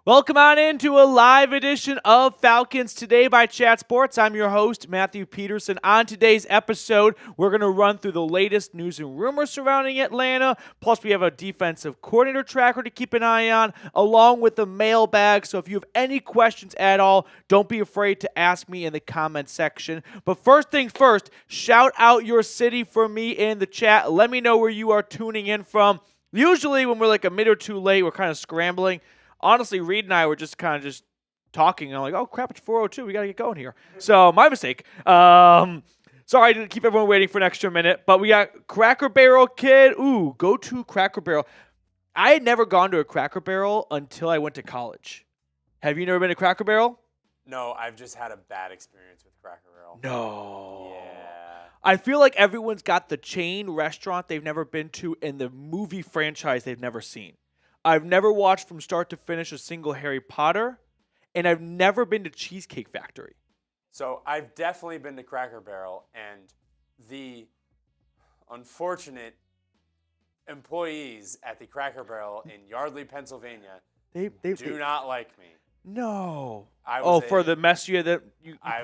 Welcome on into a live edition of Falcons Today by Chat Sports. I'm your host, Matthew Peterson. On today's episode, we're going to run through the latest news and rumors surrounding Atlanta. Plus, we have a defensive coordinator tracker to keep an eye on, along with the mailbag. So if you have any questions at all, don't be afraid to ask me in the comment section. But first things first, shout out your city for me in the chat. Let me know where you are tuning in from. Usually when we're like a minute or two late, we're kind of scrambling. Honestly, Reed and I were just talking. And I'm like, oh, crap, it's 4:02. We got to get going here. So, my mistake. Sorry to keep everyone waiting for an extra minute. But we got Cracker Barrel Kid. Ooh, go to Cracker Barrel. I had never gone to a Cracker Barrel until I went to college. Have you never been to Cracker Barrel? No, I've just had a bad experience with Cracker Barrel. No. Yeah. I feel like everyone's got the chain restaurant they've never been to and the movie franchise they've never seen. I've never watched from start to finish a single Harry Potter, and I've never been to Cheesecake Factory. So I've definitely been to Cracker Barrel, and the unfortunate employees at the Cracker Barrel in Yardley, Pennsylvania, They do not like me. No. For the mess you put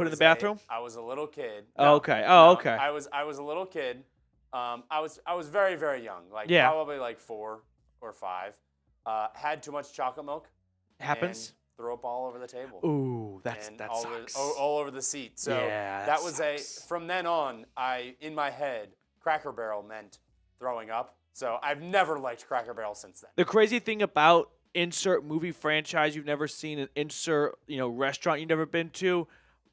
in the bathroom? I was a little kid. Oh, okay. Oh, okay. I was a little kid. I was very, very young, probably like 4 or 5. Had too much chocolate milk. Happens. And threw up all over the table. Ooh, that sucks. All over the seat. So yeah, that was sucks. From then on, in my head, Cracker Barrel meant throwing up. So I've never liked Cracker Barrel since then. The crazy thing about insert movie franchise you've never seen, an insert restaurant you've never been to,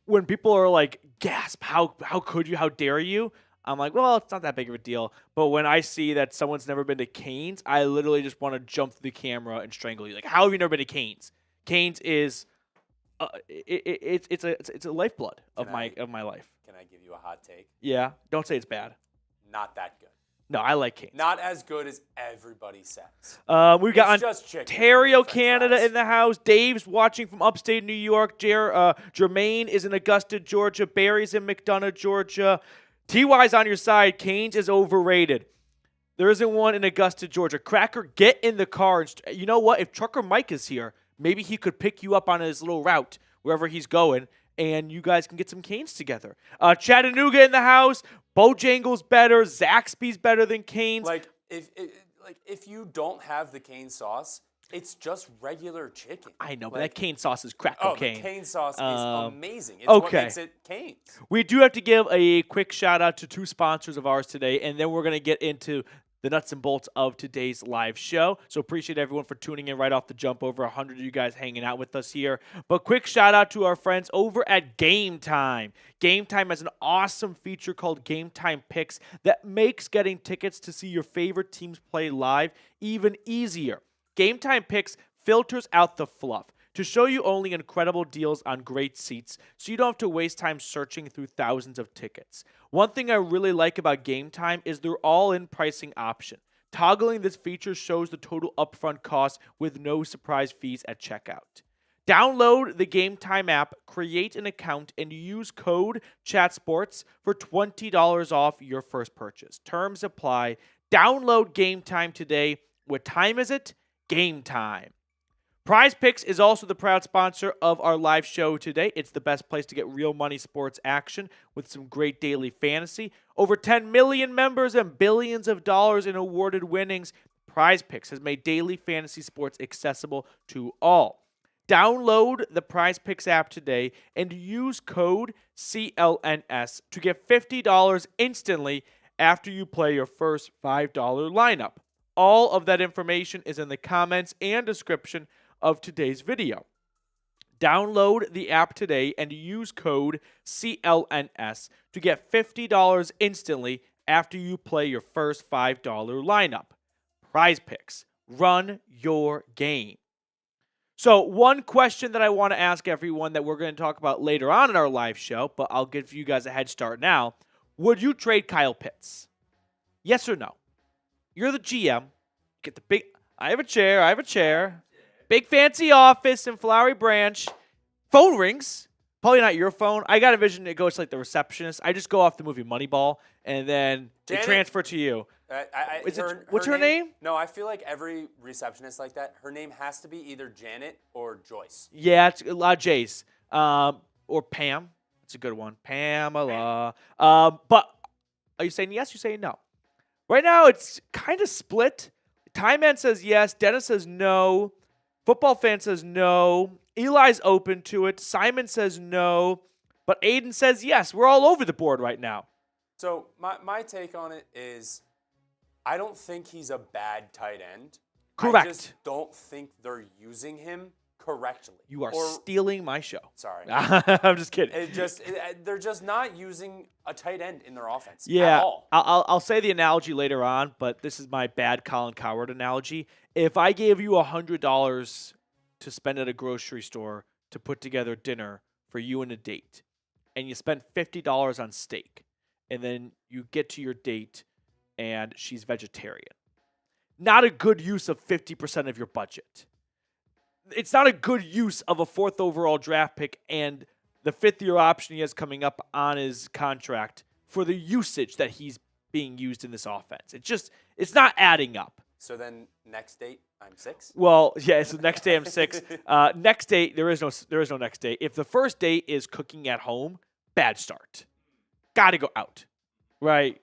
when people are like, gasp, how could you, how dare you? I'm like, well, it's not that big of a deal. But when I see that someone's never been to Cane's, I literally just want to jump through the camera and strangle you. Like, how have you never been to Cane's? Cane's is, it's a lifeblood of my life. Can I give you a hot take? Yeah, don't say it's bad. Not that good. No, I like Cane's. Not as good as everybody says. We've got Ontario, Canada in the house. Dave's watching from upstate New York. Jermaine is in Augusta, Georgia. Barry's in McDonough, Georgia. TY's on your side. Cane's is overrated. There isn't one in Augusta, Georgia. Cracker, get in the car. You know what? If Trucker Mike is here, maybe he could pick you up on his little route wherever he's going, and you guys can get some Cane's together. Chattanooga in the house. Bojangles better. Zaxby's better than Cane's. If you don't have the Cane sauce, it's just regular chicken. I know, but that Cane sauce is crack cocaine. The Cane sauce is amazing. It's okay. What makes it Cane's. We do have to give a quick shout out to 2 sponsors of ours today, and then we're going to get into the nuts and bolts of today's live show. So appreciate everyone for tuning in right off the jump. Over 100 of you guys hanging out with us here. But quick shout out to our friends over at Game Time. Game Time has an awesome feature called Game Time Picks that makes getting tickets to see your favorite teams play live even easier. Game Time Picks filters out the fluff to show you only incredible deals on great seats, so you don't have to waste time searching through thousands of tickets. One thing I really like about Game Time is their all-in pricing option. Toggling this feature shows the total upfront cost with no surprise fees at checkout. Download the Game Time app, create an account, and use code CHATSPORTS for $20 off your first purchase. Terms apply. Download Game Time today. What time is it? Game time. Prize Picks is also the proud sponsor of our live show today. It's the best place to get real money sports action with some great daily fantasy. Over 10 million members and billions of dollars in awarded winnings. Prize Picks has made daily fantasy sports accessible to all. Download the Prize Picks app today and use code CLNS to get $50 instantly after you play your first $5 lineup. All of that information is in the comments and description of today's video. Download the app today and use code CLNS to get $50 instantly after you play your first $5 lineup. Prize Picks. Run your game. So one question that I want to ask everyone that we're going to talk about later on in our live show, but I'll give you guys a head start now. Would you trade Kyle Pitts? Yes or no? You're the GM. Get the big... I have a chair. Big fancy office in Flowery Branch. Phone rings. Probably not your phone. I got a vision it goes to like the receptionist. I just go off the movie Moneyball, and then they transfer to you. What's her name? No, I feel like every receptionist like that, her name has to be either Janet or Joyce. Yeah, it's a lot of J's. Or Pam. It's a good one. Pamela. But are you saying yes? You're saying no? Right now, it's kind of split. Time Man says yes. Dennis says no. Football Fan says no. Eli's open to it. Simon says no. But Aiden says yes. We're all over the board right now. So my take on it is I don't think he's a bad tight end. Correct. I just don't think they're using him correctly. You are stealing my show. Sorry. I'm just kidding. They're just not using a tight end in their offense yeah, at all. I'll say the analogy later on, but this is my bad Colin Cowherd analogy. If I gave you $100 to spend at a grocery store to put together dinner for you and a date, and you spent $50 on steak, and then you get to your date and she's vegetarian, not a good use of 50% of your budget. It's not a good use of a 4th overall draft pick and the 5th-year option he has coming up on his contract for the usage that he's being used in this offense. It's not adding up. So then next date, I'm 6? Well, yeah, so next day I'm 6. Next date, there is no next date. If the first date is cooking at home, bad start. Got to go out, right?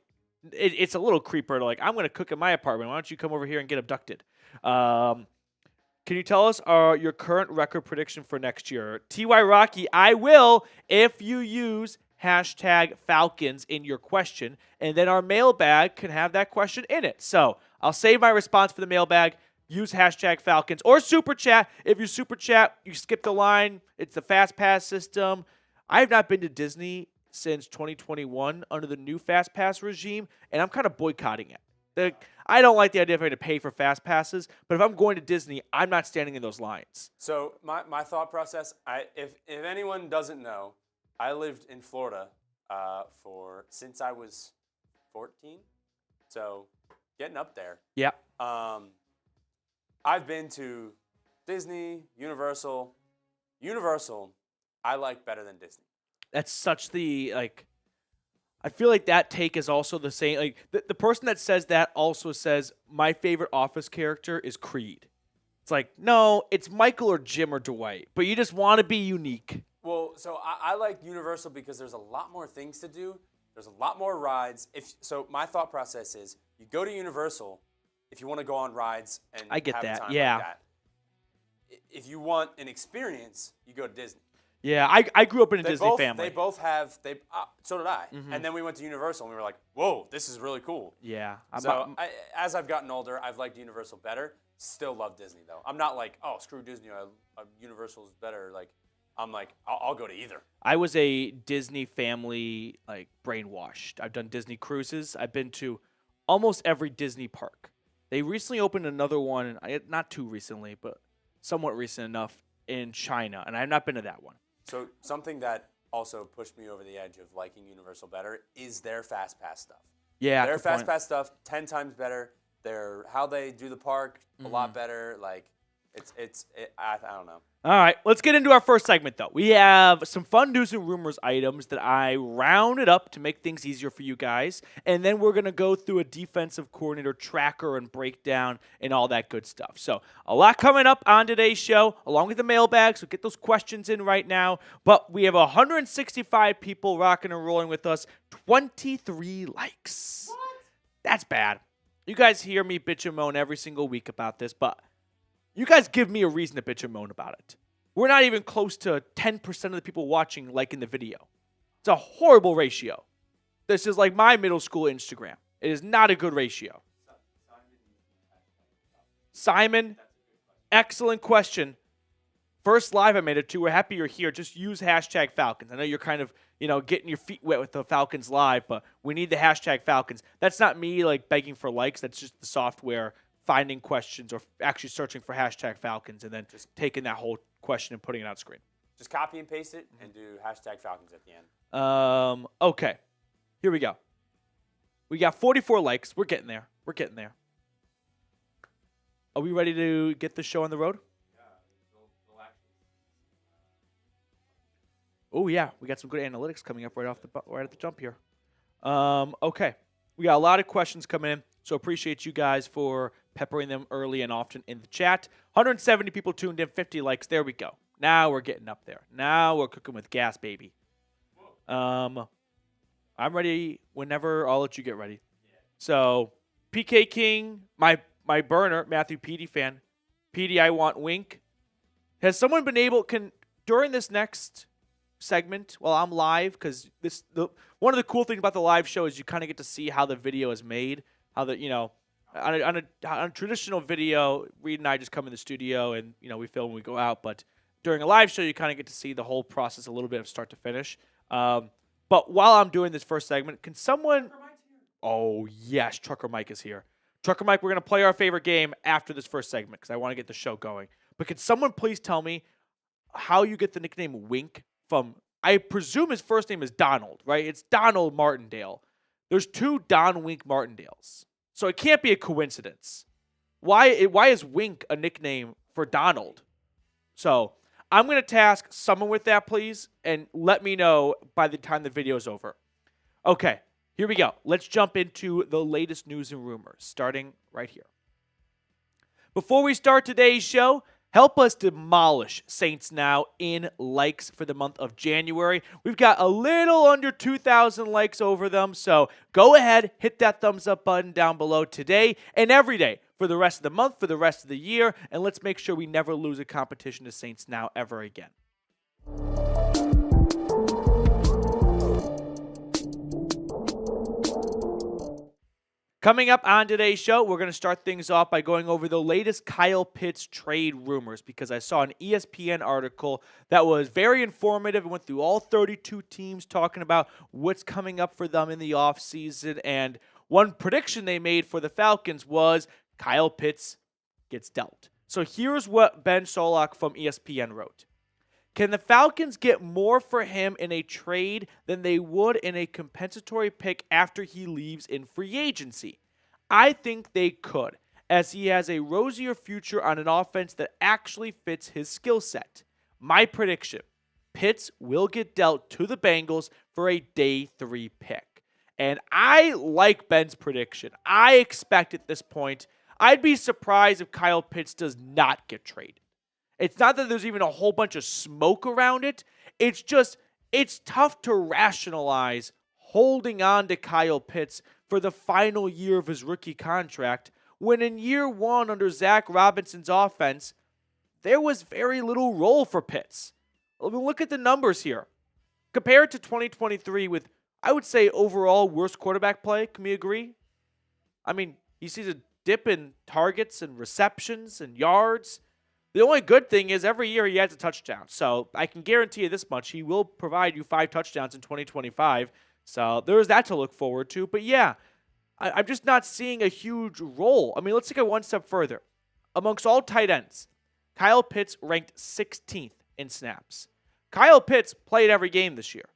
It's a little creeper to I'm going to cook in my apartment. Why don't you come over here and get abducted? Can you tell us your current record prediction for next year? T.Y. Rocky, I will if you use hashtag Falcons in your question, and then our mailbag can have that question in it. So I'll save my response for the mailbag. Use hashtag Falcons or Super Chat. If you Super Chat, you skip the line. It's the Fast Pass system. I have not been to Disney since 2021 under the new Fast Pass regime, and I'm kind of boycotting it. I don't like the idea of having to pay for Fast Passes, but if I'm going to Disney, I'm not standing in those lines. So my thought process, if anyone doesn't know, I lived in Florida since I was 14, so getting up there. Yeah. I've been to Disney, Universal. Universal, I like better than Disney. That's such I feel like that take is also the same. The person that says that also says, my favorite Office character is Creed. It's no, it's Michael or Jim or Dwight, but you just want to be unique. Well, so I like Universal because there's a lot more things to do. There's a lot more rides. So my thought process is you go to Universal if you want to go on rides and I get have that. a time Yeah. like that. If you want an experience, you go to Disney. Yeah, I grew up in a Disney family. They both have. So did I. Mm-hmm. And then we went to Universal, and we were like, "Whoa, this is really cool." Yeah. As I've gotten older, I've liked Universal better. Still love Disney though. I'm not like, "Oh, screw Disney. Universal's better." I'm like, I'll go to either. I was a Disney family brainwashed. I've done Disney cruises. I've been to almost every Disney park. They recently opened another one, not too recently, but somewhat recent enough in China, and I've not been to that one. So something that also pushed me over the edge of liking Universal better is their Fast Pass stuff. Yeah, their Fast Pass stuff 10 times better. How they do the park a lot better. I don't know. All right, let's get into our first segment, though. We have some fun news and rumors items that I rounded up to make things easier for you guys. And then we're going to go through a defensive coordinator tracker and breakdown and all that good stuff. So a lot coming up on today's show, along with the mailbag. So get those questions in right now. But we have 165 people rocking and rolling with us, 23 likes. What? That's bad. You guys hear me bitch and moan every single week about this, but you guys give me a reason to bitch and moan about it. We're not even close to 10% of the people watching liking the video. It's a horrible ratio. This is like my middle school Instagram. It is not a good ratio. Simon, excellent question. First live I made it to. We're happy you're here. Just use hashtag Falcons. I know you're kind of, getting your feet wet with the Falcons live, but we need the hashtag Falcons. That's not me begging for likes. That's just the software finding questions or actually searching for hashtag Falcons and then just taking that whole question and putting it on screen. Just copy and paste it and do hashtag Falcons at the end. Okay. Here we go. We got 44 likes. We're getting there. Are we ready to get the show on the road? Oh, yeah. We got some good analytics coming up right at the jump here. Okay. We got a lot of questions coming in. So appreciate you guys for peppering them early and often in the chat. 170 people tuned in, 50 likes. There we go. Now we're getting up there. Now we're cooking with gas, baby. I'm ready whenever. I'll let you get ready. So PK King, my burner, Matthew Petey fan. Petey, I want wink. Has someone been able, during this next segment while I'm live, because one of the cool things about the live show is you kind of get to see how the video is made, how on a traditional video, Reed and I just come in the studio and we film and we go out, but during a live show you kind of get to see the whole process a little bit of start to finish. But while I'm doing this first segment, can someone? Oh yes, Trucker Mike is here. Trucker Mike, we're gonna play our favorite game after this first segment because I want to get the show going. But can someone please tell me how you get the nickname Wink from, I presume his first name is Donald, right? It's Donald Martindale. There's 2 Don Wink Martindales. So it can't be a coincidence. Why is Wink a nickname for Donald? So I'm going to task someone with that, please, and let me know by the time the video is over. Okay, here we go. Let's jump into the latest news and rumors, starting right here. Before we start today's show, help us demolish Saints Now in likes for the month of January. We've got a little under 2,000 likes over them, so go ahead, hit that thumbs up button down below today and every day for the rest of the month, for the rest of the year, and let's make sure we never lose a competition to Saints Now ever again. Coming up on today's show, we're going to start things off by going over the latest Kyle Pitts trade rumors because I saw an ESPN article that was very informative and went through all 32 teams talking about what's coming up for them in the offseason. And one prediction they made for the Falcons was Kyle Pitts gets dealt. So here's what Ben Solak from ESPN wrote. Can the Falcons get more for him in a trade than they would in a compensatory pick after he leaves in free agency? I think they could, as he has a rosier future on an offense that actually fits his skill set. My prediction, Pitts will get dealt to the Bengals for a day 3 pick. And I like Ben's prediction. I expect at this point, I'd be surprised if Kyle Pitts does not get traded. It's not that there's even a whole bunch of smoke around it. It's just, it's tough to rationalize holding on to Kyle Pitts for the final year of his rookie contract when in year 1 under Zach Robinson's offense, there was very little role for Pitts. I mean, look at the numbers here. Compared to 2023 with, I would say, overall worst quarterback play, can we agree? I mean, he sees a dip in targets and receptions and yards. The only good thing is every year he adds a touchdown. So I can guarantee you this much. He will provide you 5 touchdowns in 2025. So there's that to look forward to. But yeah, I'm just not seeing a huge role. I mean, let's take it one step further. Amongst all tight ends, Kyle Pitts ranked 16th in snaps. Kyle Pitts played every game this year.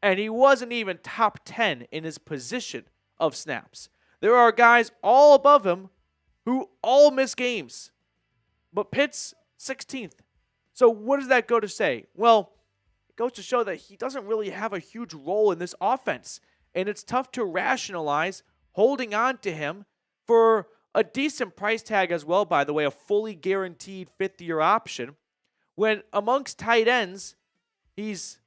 And he wasn't even top 10 in his position of snaps. There are guys all above him who all miss games. But Pitts, 16th. So what does that go to say? Well, it goes to show that he doesn't really have a huge role in this offense. And it's tough to rationalize holding on to him for a decent price tag as well, by the way, a fully guaranteed 5th-year option. When amongst tight ends, he's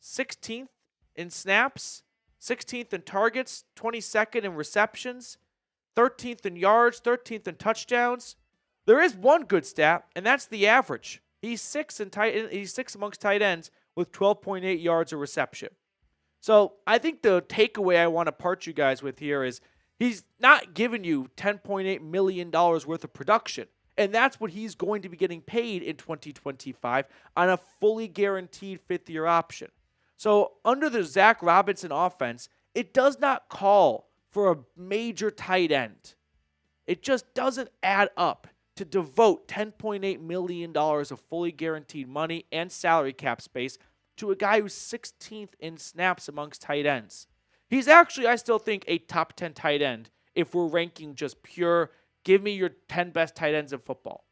16th in snaps, 16th in targets, 22nd in receptions, 13th in yards, 13th in touchdowns. There is one good stat, and that's the average. He's 6th amongst tight ends with 12.8 yards a reception. So I think the takeaway I want to part you guys with here is he's not giving you $10.8 million worth of production. And that's what he's going to be getting paid in 2025 on a fully guaranteed 5th-year option. So under the Zach Robinson offense, it does not call for a major tight end. It just doesn't add up to devote $10.8 million of fully guaranteed money and salary cap space to a guy who's 16th in snaps amongst tight ends. He's actually, I still think, a top 10 tight end if we're ranking just pure, give me your 10 best tight ends in football.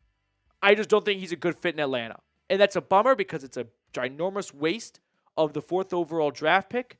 I just don't think he's a good fit in Atlanta. And that's a bummer because it's a ginormous waste of the 4th overall draft pick.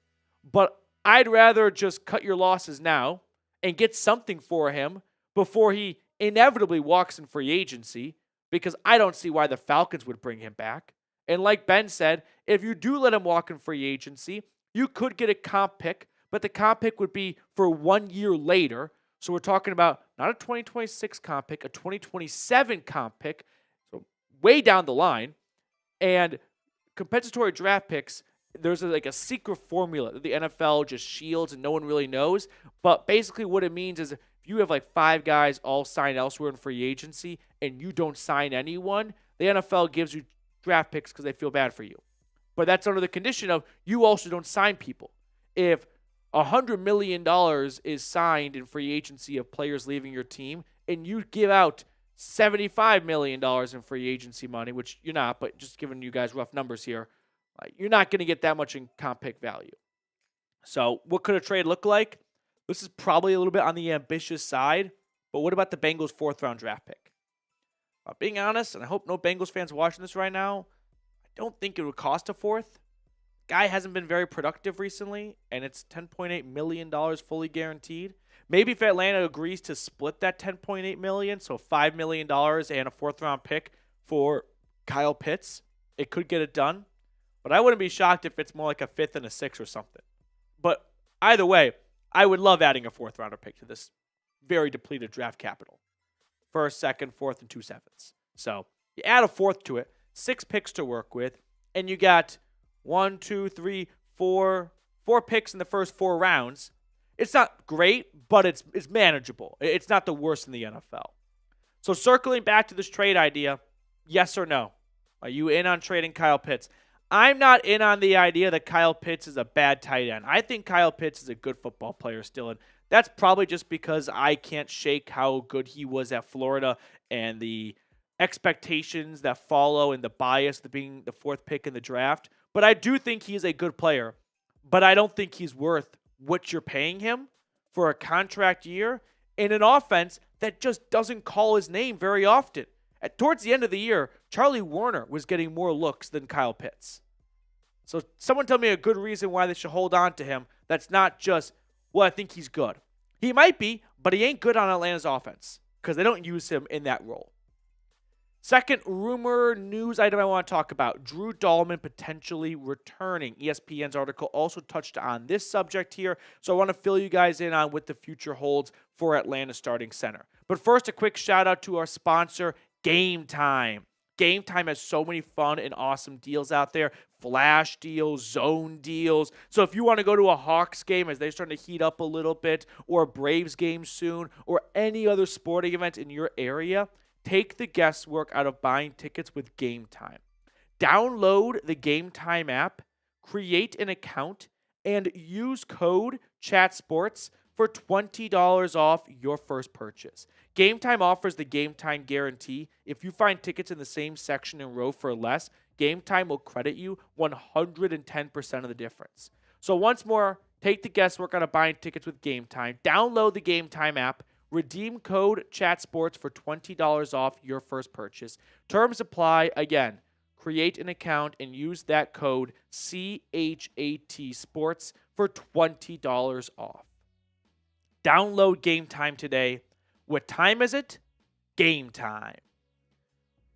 But I'd rather just cut your losses now and get something for him before he inevitably walks in free agency, because I don't see why the Falcons would bring him back. And like Ben said, if you do let him walk in free agency, you could get a comp pick, but the comp pick would be for 1 year later. So we're talking about not a 2026 comp pick, a 2027 comp pick, so way down the line. And compensatory draft picks, there's like a secret formula that the NFL just shields and no one really knows. But basically what it means is if you have like 5 guys all signed elsewhere in free agency and you don't sign anyone, the NFL gives you draft picks because they feel bad for you. But that's under the condition of you also don't sign people. If $100 million is signed in free agency of players leaving your team, and you give out $75 million in free agency money, which you're not, but just giving you guys rough numbers here, you're not going to get that much in comp pick value. So what could a trade look like? This is probably a little bit on the ambitious side, but what about the Bengals' 4th-round draft pick? Being honest, and I hope no Bengals fans watching this right now, I don't think it would cost a 4th. Guy hasn't been very productive recently, and it's $10.8 million fully guaranteed. Maybe if Atlanta agrees to split that $10.8 million, so $5 million and a 4th-round pick for Kyle Pitts, it could get it done. But I wouldn't be shocked if it's more like a 5th and a 6th or something. But either way, I would love adding a 4th-rounder pick to this very depleted draft capital. 1st, 2nd, 4th, and 2 7ths. So you add a 4th to it, 6 picks to work with, and you got 1, 2, 3, 4 picks in the first 4 rounds. It's not great, but it's manageable. It's not the worst in the NFL. So circling back to this trade idea, yes or no? Are you in on trading Kyle Pitts? I'm not in on the idea that Kyle Pitts is a bad tight end. I think Kyle Pitts is a good football player still, and that's probably just because I can't shake how good he was at Florida and the expectations that follow and the bias of being the 4th pick in the draft. But I do think he's a good player, but I don't think he's worth what you're paying him for a contract year in an offense that just doesn't call his name very often. Towards the end of the year, Charlie Warner was getting more looks than Kyle Pitts. So someone tell me a good reason why they should hold on to him that's not just, well, I think he's good. He might be, but he ain't good on Atlanta's offense because they don't use him in that role. Second rumor news item I want to talk about, Drew Dalman potentially returning. ESPN's article also touched on this subject here, so I want to fill you guys in on what the future holds for Atlanta starting center. But first, a quick shout out to our sponsor, Game Time. Game Time has so many fun and awesome deals out there. Flash deals, zone deals. So if you want to go to a Hawks game as they're starting to heat up a little bit, or a Braves game soon, or any other sporting event in your area, take the guesswork out of buying tickets with Game Time. Download the Game Time app, create an account, and use code CHATSPORTS for $20 off your first purchase. Game Time offers the Game Time guarantee. If you find tickets in the same section and row for less, Game Time will credit you 110% of the difference. So once more, take the guesswork out of buying tickets with Game Time. Download the Game Time app. Redeem code CHATSPORTS for $20 off your first purchase. Terms apply. Again, create an account and use that code CHAT Sports for $20 off. Download Game Time today. What time is it? Game time.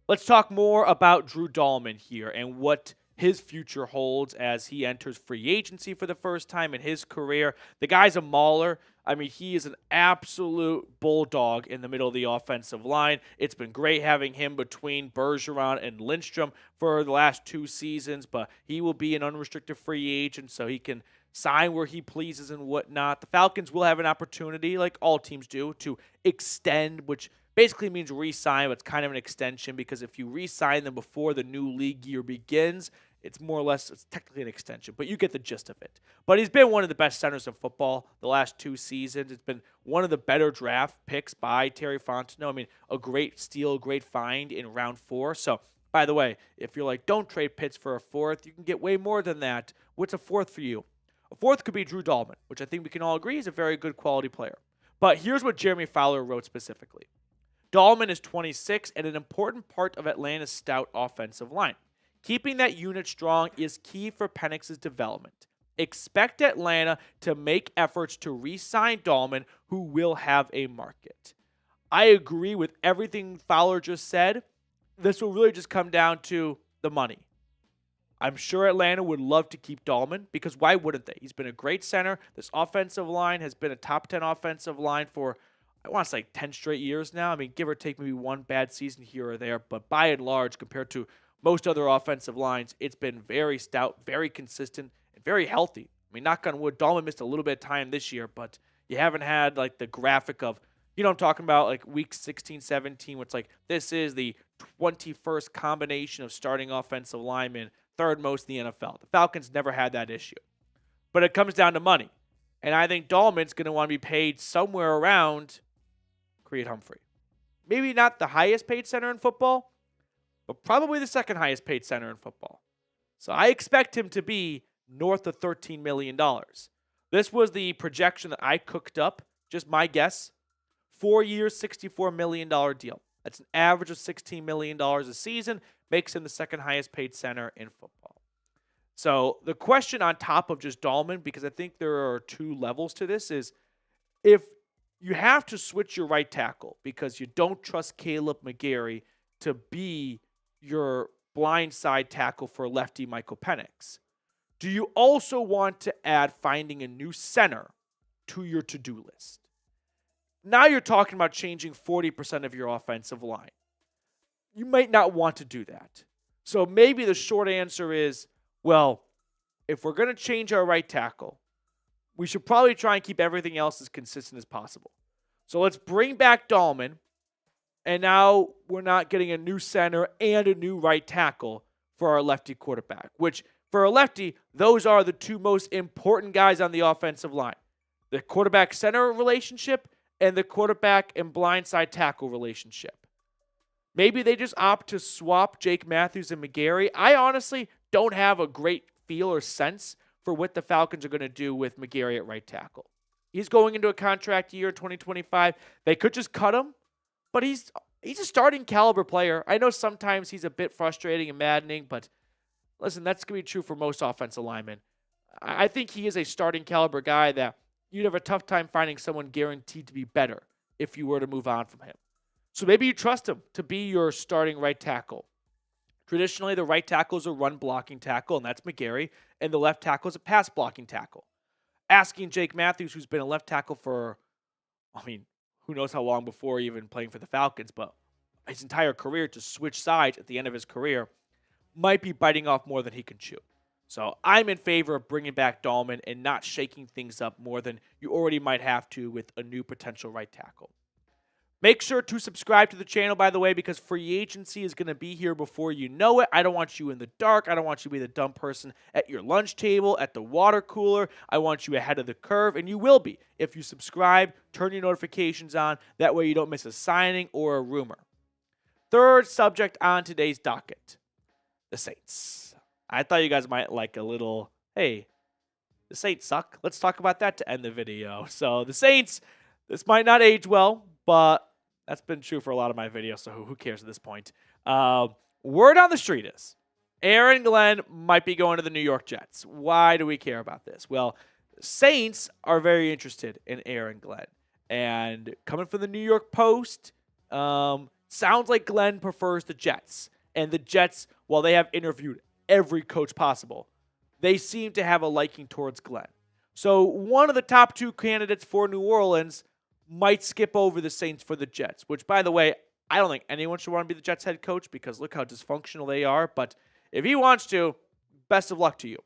Let's talk more about Drew Dalman here and what his future holds as he enters free agency for the first time in his career. The guy's a mauler. I mean, he is an absolute bulldog in the middle of the offensive line. It's been great having him between Bergeron and Lindstrom for the last 2 seasons, but he will be an unrestricted free agent, so he can sign where he pleases and whatnot. The Falcons will have an opportunity, like all teams do, to extend, which basically means re-sign, but it's kind of an extension because if you re-sign them before the new league year begins, it's more or less, it's technically an extension, but you get the gist of it. But he's been one of the best centers in football the last 2 seasons. It's been one of the better draft picks by Terry Fontenot. I mean, a great steal, great find in round 4. So, by the way, if you're like, don't trade Pitts for a 4th, you can get way more than that. What's a 4th for you? A 4th could be Drew Dalman, which I think we can all agree is a very good quality player. But here's what Jeremy Fowler wrote specifically. Dalman is 26 and an important part of Atlanta's stout offensive line. Keeping that unit strong is key for Penix's development. Expect Atlanta to make efforts to re-sign Dahlman, who will have a market. I agree with everything Fowler just said. This will really just come down to the money. I'm sure Atlanta would love to keep Dahlman because why wouldn't they? He's been a great center. This offensive line has been a top 10 offensive line for, I want to say, 10 straight years now. I mean, give or take maybe one bad season here or there, but by and large, compared to most other offensive lines, it's been very stout, very consistent, and very healthy. I mean, knock on wood, Dahlman missed a little bit of time this year, but you haven't had like the graphic of, you know what I'm talking about, like week 16, 17, where it's like, this is the 21st combination of starting offensive linemen, third most in the NFL. The Falcons never had that issue. But it comes down to money. And I think Dahlman's going to want to be paid somewhere around Creed Humphrey. Maybe not the highest paid center in football, but probably the second highest paid center in football. So I expect him to be north of $13 million. This was the projection that I cooked up, just my guess. 4 years, $64 million deal. That's an average of $16 million a season, makes him the second highest paid center in football. So the question on top of just Dahlman, because I think there are two levels to this, is if you have to switch your right tackle because you don't trust Caleb McGarry to be your blindside tackle for lefty Michael Penix, do you also want to add finding a new center to your to-do list? Now you're talking about changing 40% of your offensive line. You might not want to do that. So maybe the short answer is, well, if we're going to change our right tackle, we should probably try and keep everything else as consistent as possible. So let's bring back Dahlman, and now we're not getting a new center and a new right tackle for our lefty quarterback, which for a lefty, those are the two most important guys on the offensive line. The quarterback-center relationship and the quarterback and blindside tackle relationship. Maybe they just opt to swap Jake Matthews and McGarry. I honestly don't have a great feel or sense for what the Falcons are going to do with McGarry at right tackle. He's going into a contract year 2025. They could just cut him, but he's a starting caliber player. I know sometimes he's a bit frustrating and maddening, but listen, that's going to be true for most offensive linemen. I think he is a starting caliber guy that you'd have a tough time finding someone guaranteed to be better if you were to move on from him. So maybe you trust him to be your starting right tackle. Traditionally, the right tackle is a run blocking tackle, and that's McGarry, and the left tackle is a pass blocking tackle. Asking Jake Matthews, who's been a left tackle for, who knows how long before even playing for the Falcons, but his entire career, to switch sides at the end of his career might be biting off more than he can chew. So I'm in favor of bringing back Dahlman and not shaking things up more than you already might have to with a new potential right tackle. Make sure to subscribe to the channel, by the way, because free agency is going to be here before you know it. I don't want you in the dark. I don't want you to be the dumb person at your lunch table, at the water cooler. I want you ahead of the curve, and you will be if you subscribe, turn your notifications on. That way you don't miss a signing or a rumor. Third subject on today's docket, the Saints. I thought you guys might like a little, hey, the Saints suck. Let's talk about that to end the video. So the Saints, this might not age well, but that's been true for a lot of my videos, so who cares at this point? Word on the street is Aaron Glenn might be going to the New York Jets. Why do we care about this? Well, Saints are very interested in Aaron Glenn. And coming from the New York Post, sounds like Glenn prefers the Jets. And the Jets, while they have interviewed every coach possible, they seem to have a liking towards Glenn. So one of the top two candidates for New Orleans might skip over the Saints for the Jets, which, by the way, I don't think anyone should want to be the Jets head coach because look how dysfunctional they are. But if he wants to, best of luck to you.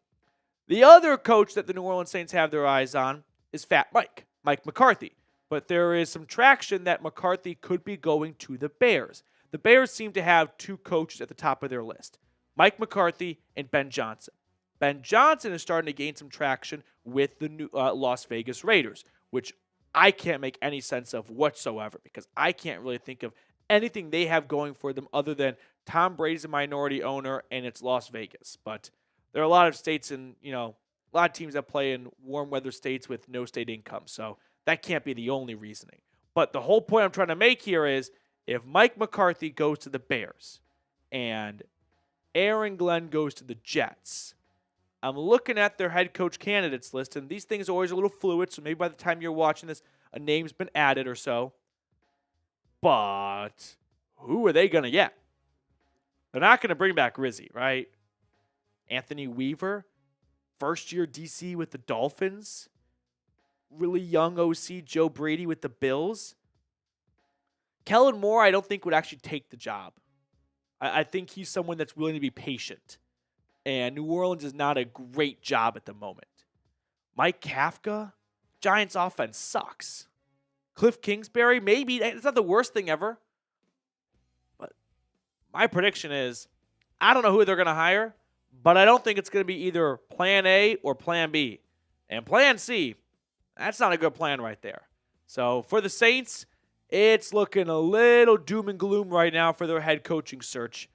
The other coach that the New Orleans Saints have their eyes on is Fat Mike McCarthy. But there is some traction that McCarthy could be going to the Bears. The Bears seem to have two coaches at the top of their list, Mike McCarthy and Ben Johnson. Ben Johnson is starting to gain some traction with the new Las Vegas Raiders, which I can't make any sense of whatsoever because I can't really think of anything they have going for them other than Tom Brady's a minority owner and it's Las Vegas. But there are a lot of states and, a lot of teams that play in warm weather states with no state income. So that can't be the only reasoning. But the whole point I'm trying to make here is if Mike McCarthy goes to the Bears and Aaron Glenn goes to the Jets, I'm looking at their head coach candidates list, and these things are always a little fluid, so maybe by the time you're watching this, a name's been added or so. But who are they going to get? They're not going to bring back Rizzy, right? Anthony Weaver, first-year DC with the Dolphins. Really young OC Joe Brady with the Bills. Kellen Moore, I don't think would actually take the job. I think he's someone that's willing to be patient. And New Orleans is not a great job at the moment. Mike Kafka, Giants offense sucks. Cliff Kingsbury, maybe. It's not the worst thing ever. But my prediction is, I don't know who they're going to hire, but I don't think it's going to be either plan A or plan B. And plan C, that's not a good plan right there. So for the Saints, it's looking a little doom and gloom right now for their head coaching search.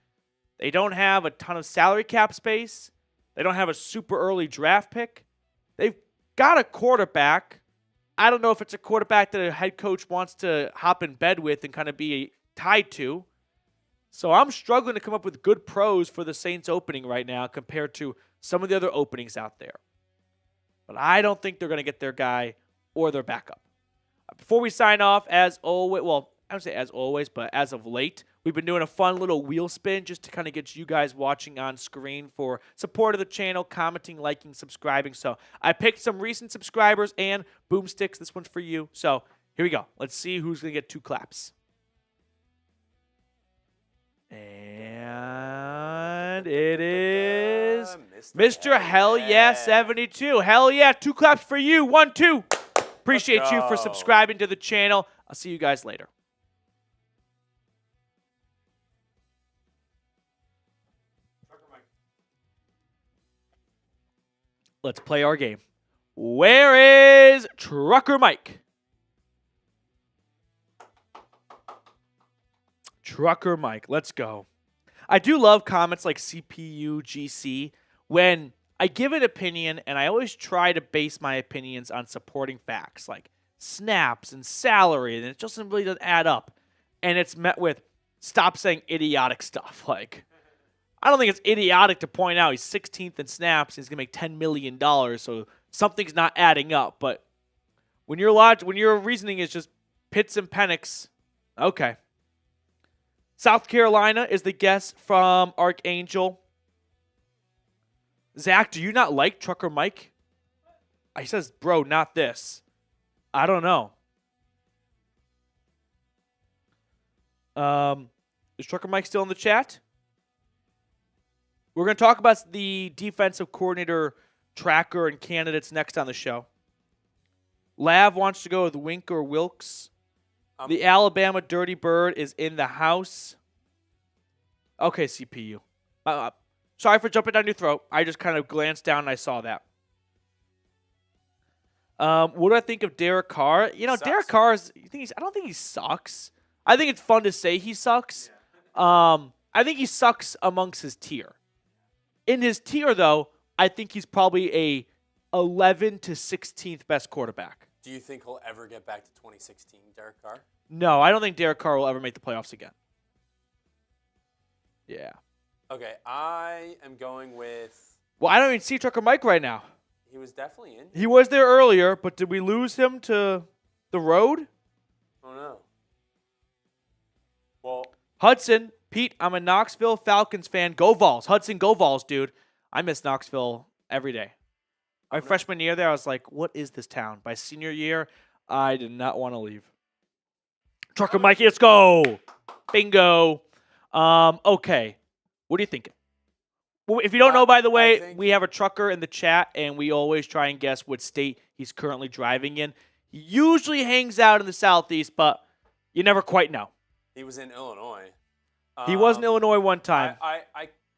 They don't have a ton of salary cap space. They don't have a super early draft pick. They've got a quarterback. I don't know if it's a quarterback that a head coach wants to hop in bed with and kind of be tied to. So I'm struggling to come up with good pros for the Saints opening right now compared to some of the other openings out there. But I don't think they're going to get their guy or their backup. Before we sign off, as always, well, I don't say as always, but as of late, we've been doing a fun little wheel spin just to kind of get you guys watching on screen for support of the channel, commenting, liking, subscribing. So I picked some recent subscribers and boomsticks. This one's for you. So here we go. Let's see who's going to get 2 claps. And it is Mr. Hell Yeah 72. Hell yeah, 2 claps for you. 1, 2. Appreciate you for subscribing to the channel. I'll see you guys later. Let's play our game. Where is Trucker Mike? Trucker Mike, let's go. I do love comments like CPU, GC, when I give an opinion, and I always try to base my opinions on supporting facts, like snaps and salary, and it just really doesn't add up. And it's met with, stop saying idiotic stuff. Like, I don't think it's idiotic to point out he's 16th in snaps, and he's going to make $10 million, so something's not adding up. But when your reasoning is just Pitts and Penix, okay. South Carolina is the guess from Archangel. Zach, do you not like Trucker Mike? He says, bro, not this. I don't know. Is Trucker Mike still in the chat? We're going to talk about the defensive coordinator tracker and candidates next on the show. Lav wants to go with Wink or Wilkes. The Alabama Dirty Bird is in the house. Okay, CPU. Sorry for jumping down your throat. I just kind of glanced down and I saw that. What do I think of Derek Carr? You know, Derek Carr I don't think he sucks. I think it's fun to say he sucks. I think he sucks amongst his tier. In his tier, though, I think he's probably a 11 to 16th best quarterback. Do you think he'll ever get back to 2016, Derek Carr? No, I don't think Derek Carr will ever make the playoffs again. Yeah. Okay, I am going with... Well, I don't even see Trucker Mike right now. He was definitely in. He was there earlier, but did we lose him to the road? Oh, no. Well... Hudson, Pete, I'm a Knoxville Falcons fan. Go Vols. Hudson, go Vols, dude. I miss Knoxville every day. My freshman year there, I was like, what is this town? By senior year, I did not want to leave. Trucker Mikey, let's go. Bingo. Okay. What are you thinking? Well, if you don't know, by the way, we have a trucker in the chat, and we always try and guess what state he's currently driving in. He usually hangs out in the Southeast, but you never quite know. He was in Illinois. He was in Illinois one time.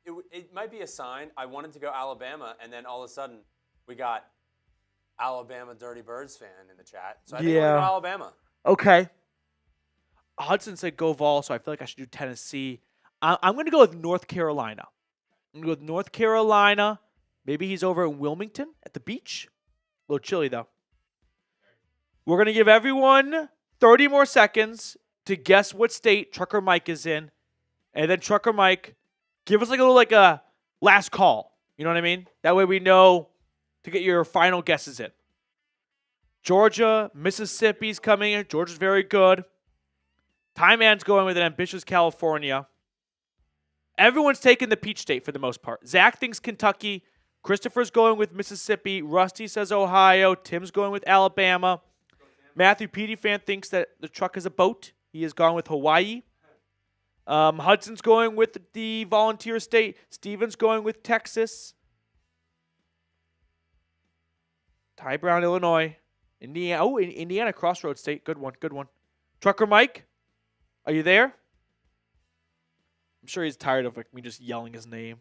It might be a sign. I wanted to go Alabama, and then all of a sudden, we got Alabama Dirty Birds fan in the chat. So I think we're going to go Alabama. Okay. Hudson said go Vol, so I feel like I should do Tennessee. I'm going to go with North Carolina. I'm going to go with North Carolina. Maybe he's over in Wilmington at the beach. A little chilly, though. We're going to give everyone 30 more seconds to guess what state Trucker Mike is in. And then Trucker Mike, give us a last call. You know what I mean? That way we know to get your final guesses in. Georgia, Mississippi's coming in. Georgia's very good. Ty Man's going with an ambitious California. Everyone's taking the Peach State for the most part. Zach thinks Kentucky. Christopher's going with Mississippi. Rusty says Ohio. Tim's going with Alabama. Matthew Peterson thinks that the truck is a boat. He has gone with Hawaii. Hudson's going with the Volunteer State. Steven's going with Texas. Ty Brown, Illinois. Indiana. Oh, Indiana Crossroads State. Good one. Good one. Trucker Mike, are you there? I'm sure he's tired of me just yelling his name.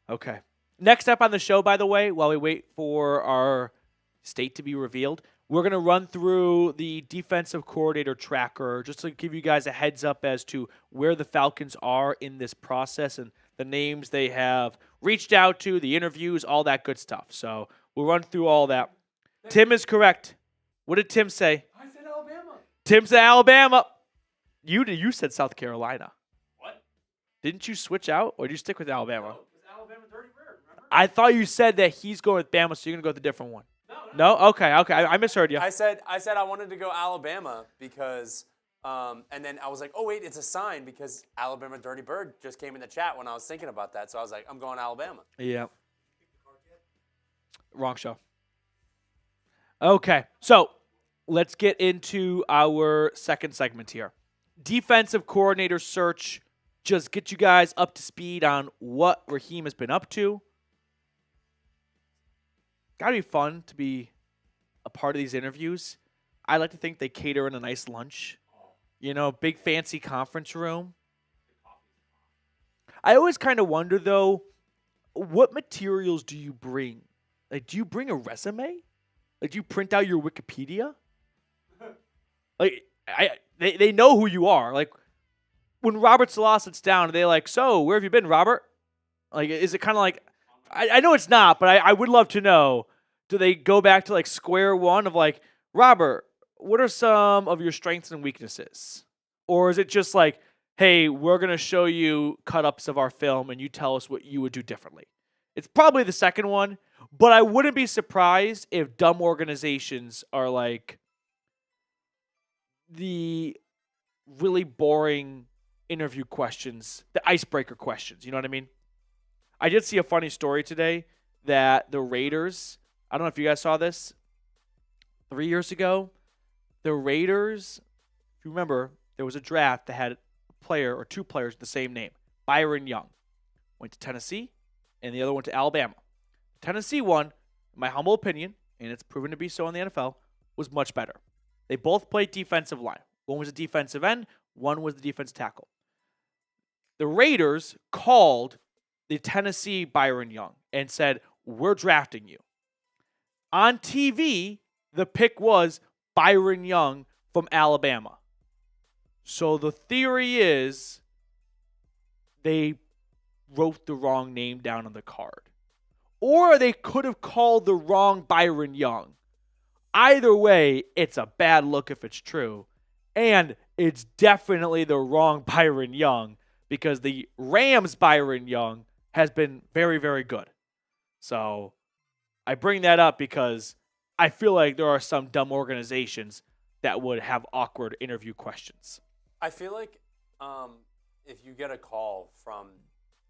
Okay. Next up on the show, by the way, while we wait for our state to be revealed, we're going to run through the defensive coordinator tracker just to give you guys a heads up as to where the Falcons are in this process and the names they have reached out to, the interviews, all that good stuff. So we'll run through all that. Tim is correct. What did Tim say? I said Alabama. Tim said Alabama. You said South Carolina. What? Didn't you switch out, or did you stick with Alabama? No, it was Alabama Dirty Bird, remember? I thought you said that he's going with Bama, so you're going to go with a different one. No. No? Okay. I misheard you. I said I wanted to go Alabama because, and then I was like, oh wait, it's a sign because Alabama Dirty Bird just came in the chat when I was thinking about that. So I was like, I'm going Alabama. Yeah. Wrong show. Okay. So let's get into our second segment here. Defensive coordinator search. Just get you guys up to speed on what Raheem has been up to. Got to be fun to be a part of these interviews. I like to think they cater in a nice lunch. You know, big fancy conference room. I always kind of wonder, though, what materials do you bring? Like, do you bring a resume? Like, do you print out your Wikipedia? Like, they know who you are. Like, when Robert Salah sits down, they're like, so, where have you been, Robert? Like, is it kind of like, I know it's not, but I would love to know, do they go back to, like, square one of, like, Robert, what are some of your strengths and weaknesses? Or is it just like, hey, we're going to show you cut-ups of our film and you tell us what you would do differently? It's probably the second one, but I wouldn't be surprised if dumb organizations are like the really boring interview questions, the icebreaker questions. You know what I mean? I did see a funny story today that the Raiders, I don't know if you guys saw this, 3 years ago, the Raiders, if you remember, there was a draft that had a player or two players with the same name. Byron Young went to Tennessee, and the other went to Alabama. The Tennessee one, in my humble opinion, and it's proven to be so in the NFL, was much better. They both played defensive line. One was a defensive end, one was the defensive tackle. The Raiders called the Tennessee Byron Young and said, we're drafting you. On TV, the pick was Byron Young from Alabama. So the theory is they wrote the wrong name down on the card. Or they could have called the wrong Byron Young. Either way, it's a bad look if it's true. And it's definitely the wrong Byron Young because the Rams Byron Young has been very, very good. So I bring that up because I feel like there are some dumb organizations that would have awkward interview questions. I feel like if you get a call from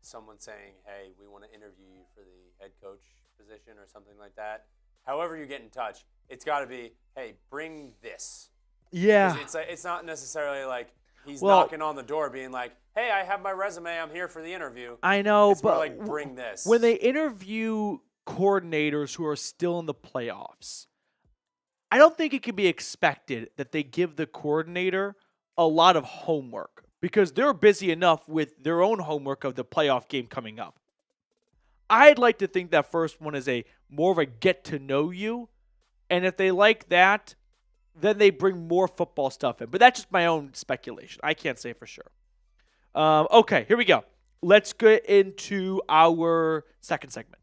someone saying, hey, we want to interview you for the head coach position or something like that, however you get in touch, it's got to be, hey, bring this. Yeah. It's not necessarily like he's knocking on the door being like, hey, I have my resume. I'm here for the interview. I know, it's but more like, bring this. When they interview coordinators who are still in the playoffs, I don't think it can be expected that they give the coordinator a lot of homework because they're busy enough with their own homework of the playoff game coming up. I'd like to think that first one is more of a get to know you. And if they like that, then they bring more football stuff in. But that's just my own speculation. I can't say for sure. Okay, here we go. Let's get into our second segment.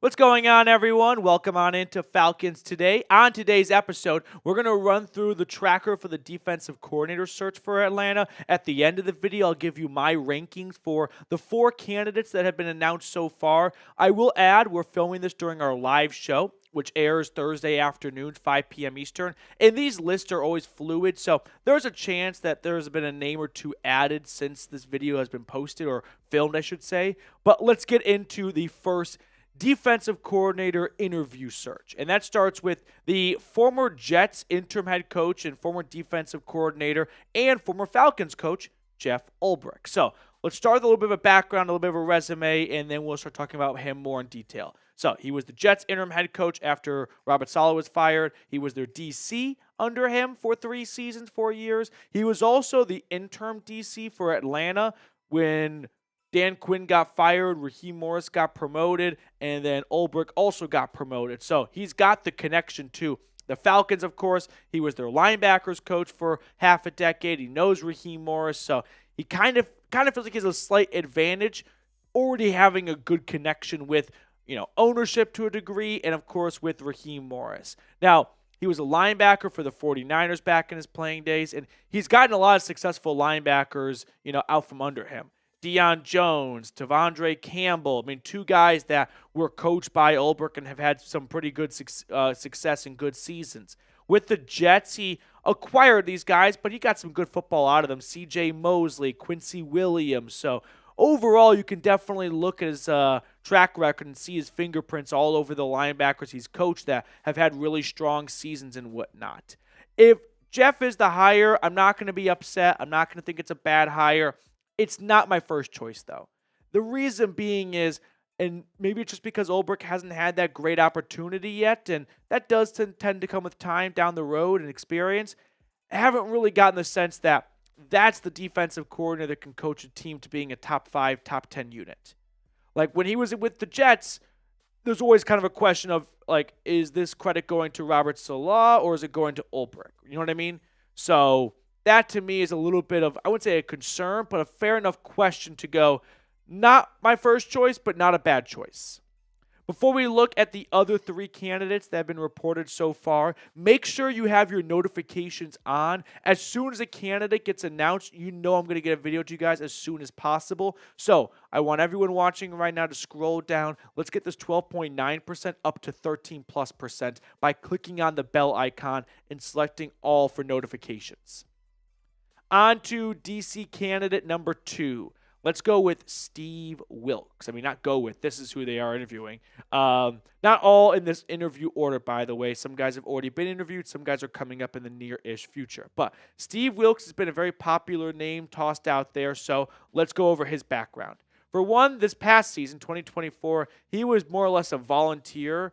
What's going on, everyone? Welcome on into Falcons Today. On today's episode, we're going to run through the tracker for the defensive coordinator search for Atlanta. At the end of the video, I'll give you my rankings for the 4 candidates that have been announced so far. I will add, we're filming this during our live show, which airs Thursday afternoon, 5 p.m. Eastern. And these lists are always fluid, so there's a chance that there's been a name or two added since this video has been posted, or filmed, I should say. But let's get into the first defensive coordinator interview search. And that starts with the former Jets interim head coach and former defensive coordinator and former Falcons coach, Jeff Ulbrich. So let's start with a little bit of a background, a little bit of a resume, and then we'll start talking about him more in detail. So he was the Jets interim head coach after Robert Saleh was fired. He was their DC under him for 3 seasons, 4 years. He was also the interim DC for Atlanta when Dan Quinn got fired, Raheem Morris got promoted, and then Ulbrich also got promoted. So he's got the connection to the Falcons, of course. He was their linebackers coach for half a decade. He knows Raheem Morris, so he kind of feels like he has a slight advantage already having a good connection with, ownership to a degree, and of course with Raheem Morris. Now, he was a linebacker for the 49ers back in his playing days, and he's gotten a lot of successful linebackers, out from under him. Deion Jones, Tavondre Campbell. 2 guys that were coached by Ulbrich and have had some pretty good success and good seasons. With the Jets, he acquired these guys, but he got some good football out of them. C.J. Mosley, Quincy Williams. So overall, you can definitely look at his track record and see his fingerprints all over the linebackers he's coached that have had really strong seasons and whatnot. If Jeff is the hire, I'm not going to be upset. I'm not going to think it's a bad hire. It's not my first choice, though. The reason being is, and maybe it's just because Ulbrich hasn't had that great opportunity yet, and that does tend to come with time down the road and experience. I haven't really gotten the sense that that's the defensive coordinator that can coach a team to being a top 5, top 10 unit. Like when he was with the Jets, there's always kind of a question of, is this credit going to Robert Saleh or is it going to Ulbrich? You know what I mean? So that to me is a little bit of, I wouldn't say a concern, but a fair enough question to go, not my first choice, but not a bad choice. Before we look at the other 3 candidates that have been reported so far, make sure you have your notifications on. As soon as a candidate gets announced, I'm going to get a video to you guys as soon as possible. So I want everyone watching right now to scroll down. Let's get this 12.9% up to 13+% by clicking on the bell icon and selecting all for notifications. On to DC candidate number 2. Let's go with Steve Wilks. This is who they are interviewing. Not all in this interview order, by the way. Some guys have already been interviewed. Some guys are coming up in the near-ish future. But Steve Wilks has been a very popular name tossed out there, so let's go over his background. For one, this past season, 2024, he was more or less a volunteer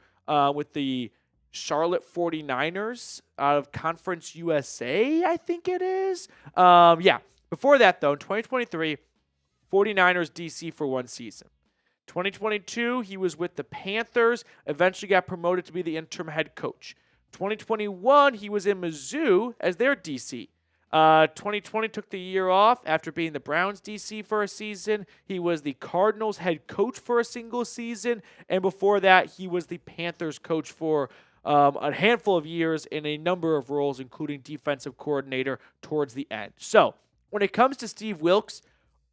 with the Charlotte 49ers out of Conference USA, I think it is. Before that, though, in 2023, 49ers DC for 1 season. 2022, he was with the Panthers, eventually got promoted to be the interim head coach. 2021, he was in Mizzou as their DC. 2020 took the year off after being the Browns DC for a season. He was the Cardinals head coach for a single season. And before that, he was the Panthers coach for a handful of years in a number of roles, including defensive coordinator towards the end. So when it comes to Steve Wilks,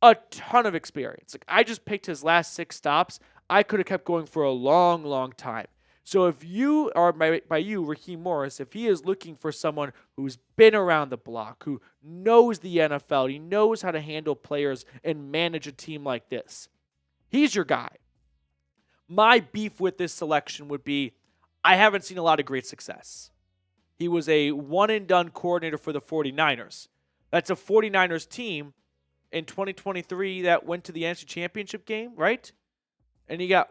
a ton of experience. I just picked his last 6 stops. I could have kept going for a long, long time. So if you are, by you, Raheem Morris, if he is looking for someone who's been around the block, who knows the NFL, he knows how to handle players and manage a team like this, he's your guy. My beef with this selection would be, I haven't seen a lot of great success. He was a one-and-done coordinator for the 49ers. That's a 49ers team in 2023 that went to the NFC Championship game, right? And he got,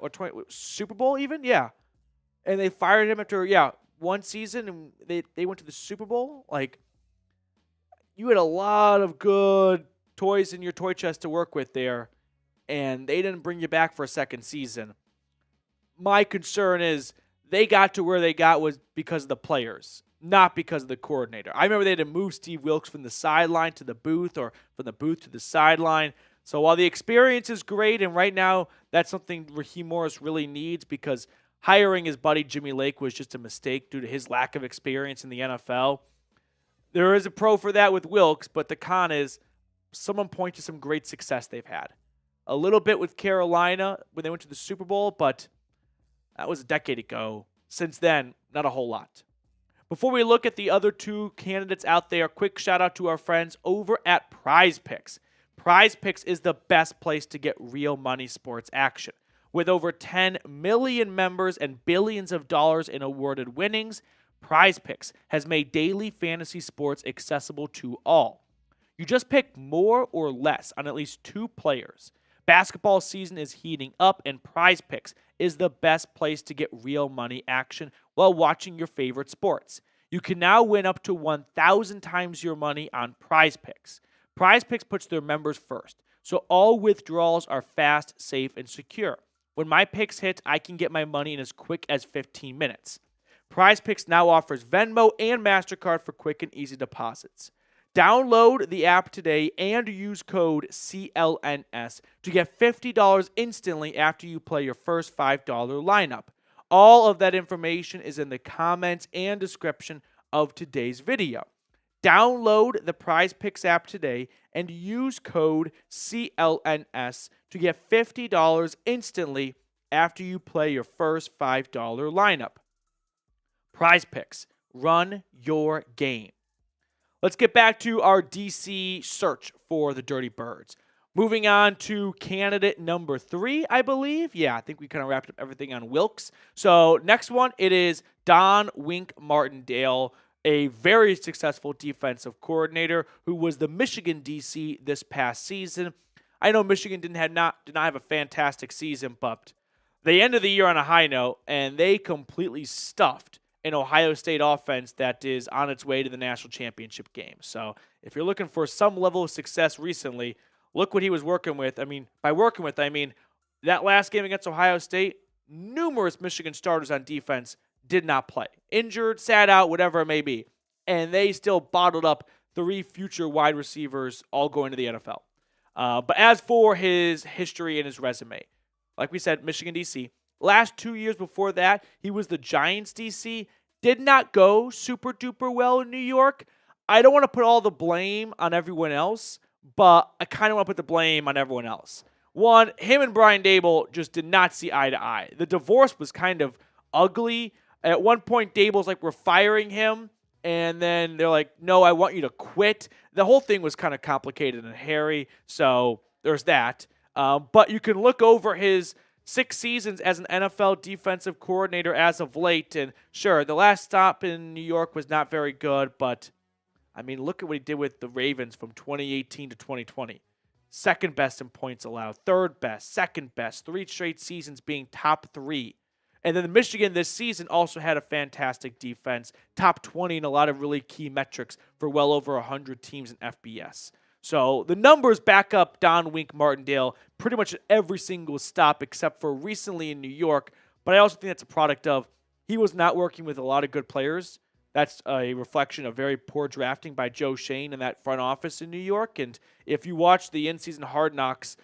Super Bowl even? Yeah. And they fired him after, 1 season, and they went to the Super Bowl. You had a lot of good toys in your toy chest to work with there, and they didn't bring you back for a second season. My concern is they got to where they got was because of the players, not because of the coordinator. I remember they had to move Steve Wilks from the sideline to the booth or from the booth to the sideline. So while the experience is great, and right now that's something Raheem Morris really needs because hiring his buddy Jimmy Lake was just a mistake due to his lack of experience in the NFL. There is a pro for that with Wilkes, but the con is someone point to some great success they've had. A little bit with Carolina when they went to the Super Bowl, but that was a decade ago. Since then, not a whole lot. Before we look at the other two candidates out there, quick shout out to our friends over at Prize Picks. Prize Picks is the best place to get real money sports action. With over 10 million members and billions of dollars in awarded winnings, Prize Picks has made daily fantasy sports accessible to all. You just pick more or less on at least 2 players. Basketball season is heating up, and Prize Picks is the best place to get real money action while watching your favorite sports. You can now win up to 1,000 times your money on Prize Picks. Prize Picks puts their members first, so all withdrawals are fast, safe, and secure. When my picks hit, I can get my money in as quick as 15 minutes. Prize Picks now offers Venmo and MasterCard for quick and easy deposits. Download the app today and use code CLNS to get $50 instantly after you play your first $5 lineup. All of that information is in the comments and description of today's video. Download the Prize Picks app today and use code CLNS to get $50 instantly after you play your first $5 lineup. Prize Picks, run your game. Let's get back to our DC search for the Dirty Birds. Moving on to candidate number 3, I believe. Yeah, I think we kind of wrapped up everything on Wilkes. So next one, it is Don Wink Martindale, a very successful defensive coordinator who was the Michigan DC this past season. I know Michigan did not have a fantastic season, but they ended the year on a high note, and they completely stuffed an Ohio State offense that is on its way to the national championship game. So if you're looking for some level of success recently, look what he was working with. I mean, by working with, I mean that last game against Ohio State, numerous Michigan starters on defense did not play. Injured, sat out, whatever it may be. And they still bottled up 3 future wide receivers all going to the NFL. But as for his history and his resume, like we said, Michigan DC. Last 2 years before that, he was the Giants DC. Did not go super duper well in New York. I don't want to put all the blame on everyone else, but I kind of want to put the blame on everyone else. One, him and Brian Daboll just did not see eye to eye. The divorce was kind of ugly. At one point, Dable's like, we're firing him. And then they're like, no, I want you to quit. The whole thing was kind of complicated and hairy. So there's that. But you can look over his 6 seasons as an NFL defensive coordinator as of late. And sure, the last stop in New York was not very good. But, I mean, look at what he did with the Ravens from 2018 to 2020. Second best in points allowed, third best, second best, 3 straight seasons being top 3. And then Michigan this season also had a fantastic defense, top 20 in a lot of really key metrics for well over 100 teams in FBS. So the numbers back up Don Wink Martindale pretty much at every single stop except for recently in New York. But I also think that's a product of he was not working with a lot of good players. That's a reflection of very poor drafting by Joe Shane in that front office in New York. And if you watch the in-season Hard Knocks,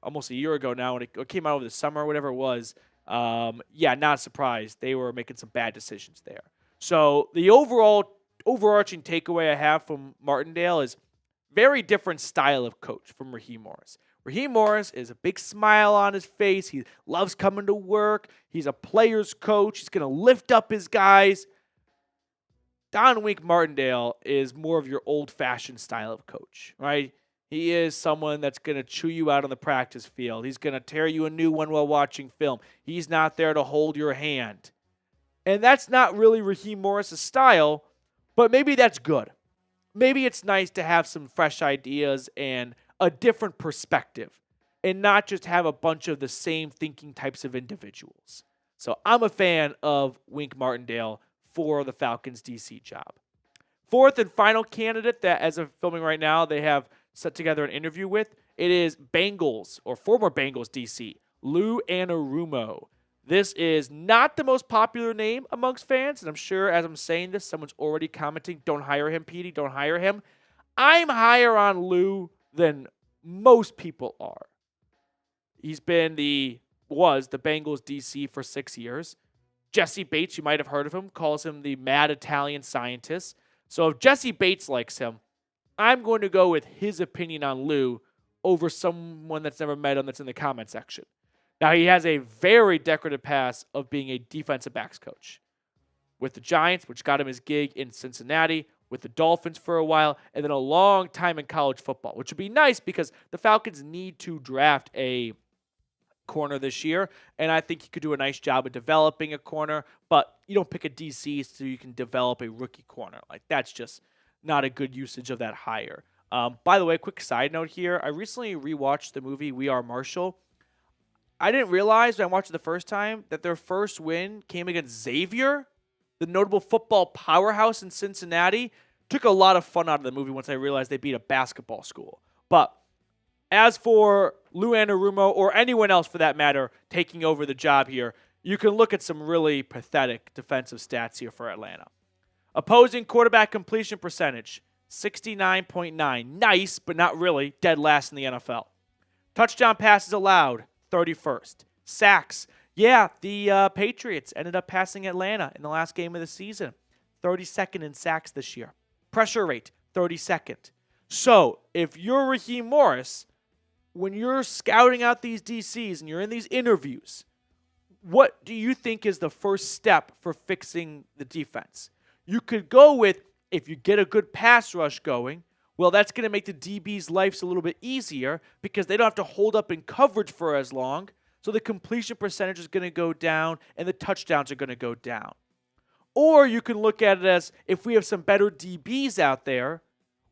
almost a year ago now, when it came out over the summer or whatever it was, not surprised. They were making some bad decisions there. So the overarching takeaway I have from Martindale is very different style of coach from Raheem Morris. Raheem Morris is a big smile on his face. He loves coming to work. He's a player's coach. He's going to lift up his guys. Don Wink Martindale is more of your old-fashioned style of coach, right? He is someone that's going to chew you out on the practice field. He's going to tear you a new one while watching film. He's not there to hold your hand. And that's not really Raheem Morris' style, but maybe that's good. Maybe it's nice to have some fresh ideas and a different perspective and not just have a bunch of the same thinking types of individuals. So I'm a fan of Wink Martindale for the Falcons DC job. Fourth and final candidate that, as of filming right now, they have set together an interview with, it is Bengals, or former Bengals DC, Lou Anarumo. This is not the most popular name amongst fans, and I'm sure as I'm saying this, someone's already commenting, don't hire him, Petey, don't hire him. I'm higher on Lou than most people are. He's was the Bengals DC for 6 years. Jesse Bates, you might have heard of him, calls him the mad Italian scientist. So if Jesse Bates likes him, I'm going to go with his opinion on Lou over someone that's never met him that's in the comment section. Now, he has a very decorative past of being a defensive backs coach with the Giants, which got him his gig in Cincinnati, with the Dolphins for a while, and then a long time in college football, which would be nice because the Falcons need to draft a corner this year, and I think he could do a nice job of developing a corner, but you don't pick a DC so you can develop a rookie corner. Like, that's just not a good usage of that hire. By the way, quick side note here, I recently rewatched the movie We Are Marshall. I didn't realize when I watched it the first time that their first win came against Xavier, the notable football powerhouse in Cincinnati. Took a lot of fun out of the movie once I realized they beat a basketball school. But as for Lou Anarumo, or anyone else for that matter, taking over the job here, you can look at some really pathetic defensive stats here for Atlanta. Opposing quarterback completion percentage, 69.9. Nice, but not really. Dead last in the NFL. Touchdown passes allowed, 31st. Sacks. Yeah, the Patriots ended up passing Atlanta in the last game of the season. 32nd in sacks this year. Pressure rate, 32nd. So, if you're Raheem Morris, when you're scouting out these DCs and you're in these interviews, what do you think is the first step for fixing the defense? You could go with, if you get a good pass rush going, well, that's going to make the DB's lives a little bit easier because they don't have to hold up in coverage for as long. So the completion percentage is going to go down and the touchdowns are going to go down. Or you can look at it as, if we have some better DBs out there,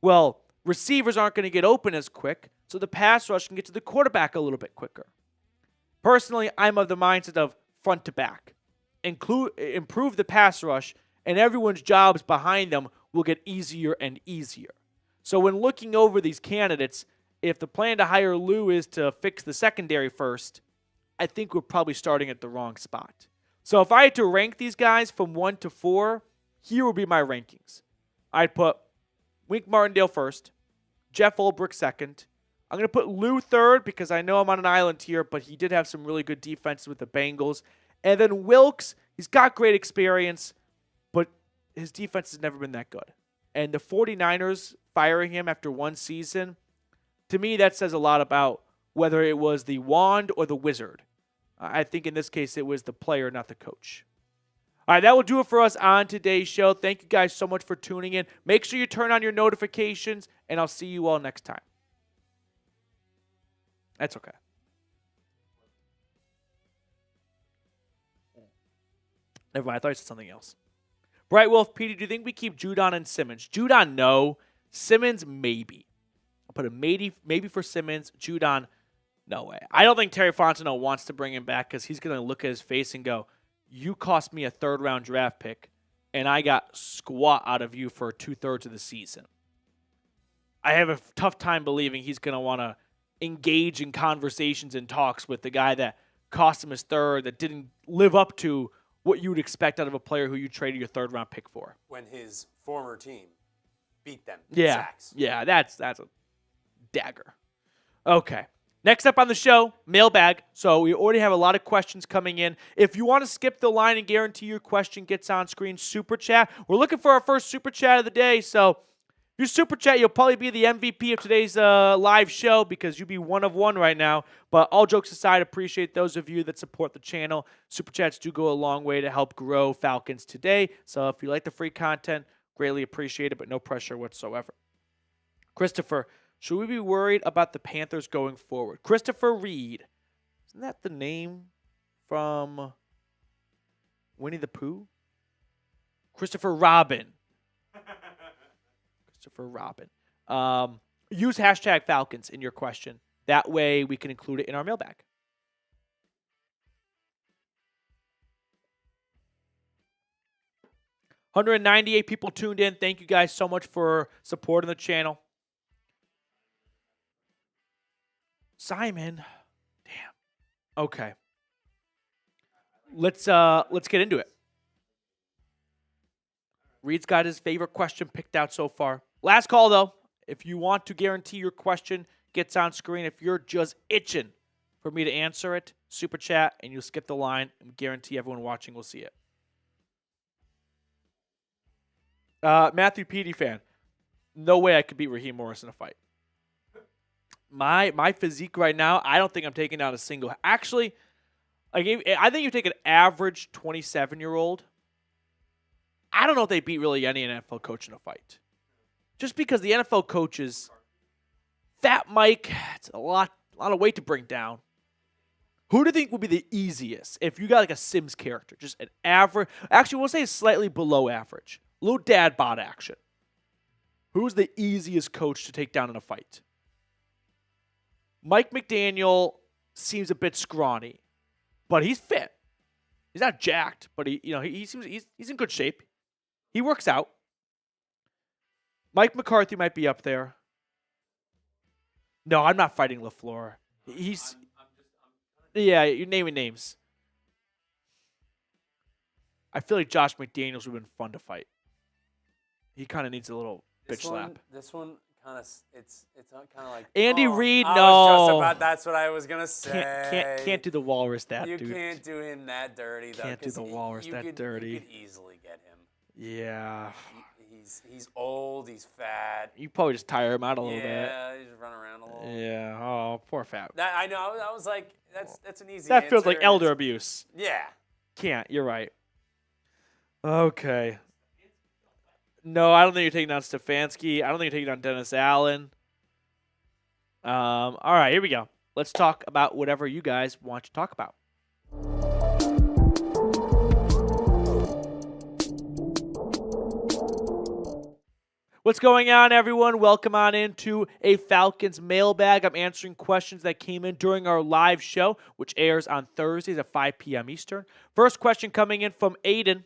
well, receivers aren't going to get open as quick, so the pass rush can get to the quarterback a little bit quicker. Personally, I'm of the mindset of front to back. Improve the pass rush, and everyone's jobs behind them will get easier and easier. So when looking over these candidates, if the plan to hire Lou is to fix the secondary first, I think we're probably starting at the wrong spot. So if I had to rank these guys from 1 to 4, here would be my rankings. I'd put Wink Martindale first, Jeff Ulbrich second. I'm going to put Lou third because I know I'm on an island here, but he did have some really good defenses with the Bengals. And then Wilkes, he's got great experience, but his defense has never been that good. And the 49ers firing him after one season, to me that says a lot about whether it was the wand or the wizard. I think in this case it was the player, not the coach. All right, that will do it for us on today's show. Thank you guys so much for tuning in. Make sure you turn on your notifications, and I'll see you all next time. That's okay. Never mind, I thought you said something else. Bright Wolf, Petey, do you think we keep Judon and Simmons? Judon, no. Simmons, maybe. I'll put a maybe for Simmons. Judon, no way. I don't think Terry Fontenot wants to bring him back because he's going to look at his face and go, you cost me a third-round draft pick, and I got squat out of you for 2/3 of the season. I have a tough time believing he's going to want to engage in conversations and talks with the guy that cost him his third, that didn't live up to what you would expect out of a player who you traded your third-round pick for. When his former team beat them in Yeah, sacks. yeah, that's a dagger. Okay. Next up on the show, mailbag. So we already have a lot of questions coming in. If you want to skip the line and guarantee your question gets on screen, super chat. We're looking for our first super chat of the day. So if you super chat, you'll probably be the MVP of today's live show because you'll be one of one right now. But all jokes aside, appreciate those of you that support the channel. Super chats do go a long way to help grow Falcons Today. So if you like the free content, greatly appreciate it, but no pressure whatsoever. Christopher, should we be worried about the Panthers going forward? Christopher Reed. Isn't that the name from Winnie the Pooh? Christopher Robin. Christopher Robin. Use hashtag Falcons in your question. That way we can include it in our mailbag. $198 people tuned in. Thank you guys so much for supporting the channel. Simon. Damn. Okay. Let's get into it. Reed's got his favorite question picked out so far. Last call, though. If you want to guarantee your question gets on screen, if you're just itching for me to answer it, super chat, and you'll skip the line, and guarantee everyone watching will see it. Matthew Petey fan. No way I could beat Raheem Morris in a fight. My physique right now, I don't think I'm taking down a single. Actually, I think you take an average 27-year-old. I don't know if they beat really any NFL coach in a fight. Just because the NFL coaches, Fat Mike, it's a lot of weight to bring down. Who do you think would be the easiest if you got like a Sims character? Just an average. Actually, we'll say slightly below average. A little dad bod action. Who's the easiest coach to take down in a fight? Mike McDaniel seems a bit scrawny, but he's fit. He's not jacked, but he seems he's in good shape. He works out. Mike McCarthy might be up there. No, I'm not fighting LaFleur. Yeah, you're naming names. I feel like Josh McDaniels would have been fun to fight. He kind of needs a little bitch slap. This one kind of it's kind of like Andy Reid. I No, was just about, that's what I was gonna say. Can't do the walrus that you dude. You can't do him that dirty though. Can't do the walrus that dirty. You could easily get him. Yeah. He's old. He's fat. You probably just tire him out a little bit. Yeah, he's just run around a little. Yeah. Oh, poor fat. I know. I was like, that's an easy. That feels answer. like elder abuse. Yeah. Can't. You're right. Okay. No, I don't think you're taking down Stefanski. I don't think you're taking down Dennis Allen. All right, here we go. Let's talk about whatever you guys want to talk about. What's going on, everyone? Welcome on into a Falcons mailbag. I'm answering questions that came in during our live show, which airs on Thursdays at 5 p.m. Eastern. First question coming in from Aiden.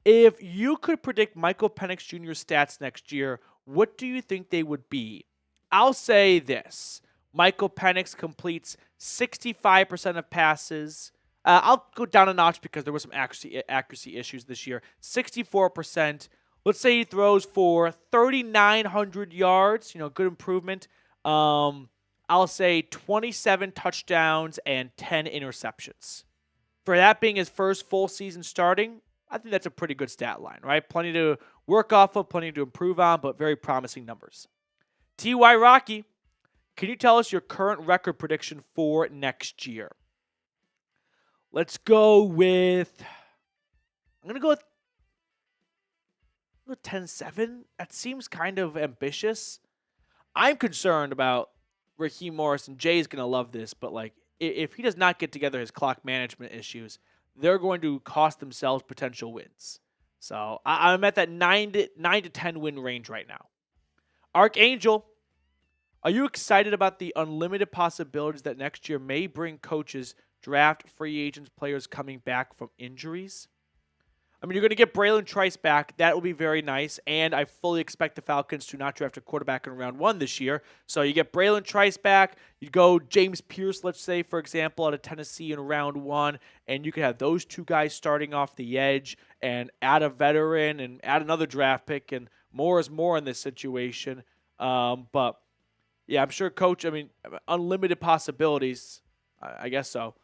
If you could predict Michael Penix Jr.'s stats next year, what do you think they would be? I'll say this. Michael Penix completes 65% of passes. I'll go down a notch because there were some accuracy issues this year. 64%. Let's say he throws for 3,900 yards. Good improvement. I'll say 27 touchdowns and 10 interceptions. For that being his first full season starting, I think that's a pretty good stat line, right? Plenty to work off of, plenty to improve on, but very promising numbers. T.Y. Rocky, can you tell us your current record prediction for next year? Let's go with, I'm going to go with 10-7. That seems kind of ambitious. I'm concerned about Raheem Morris, and Jay's going to love this, but if he does not get together his clock management issues, they're going to cost themselves potential wins. So I'm at that 9 to 10 win range right now. Archangel, are you excited about the unlimited possibilities that next year may bring coaches, draft, free agents, players coming back from injuries? I mean, you're going to get Braylon Trice back. That will be very nice. And I fully expect the Falcons to not draft a quarterback in round 1 this year. So you get Braylon Trice back. You go James Pierce, let's say, for example, out of Tennessee in round 1. And you can have those two guys starting off the edge and add a veteran and add another draft pick. And more is more in this situation. But, yeah, I'm sure, Coach, unlimited possibilities. I guess so.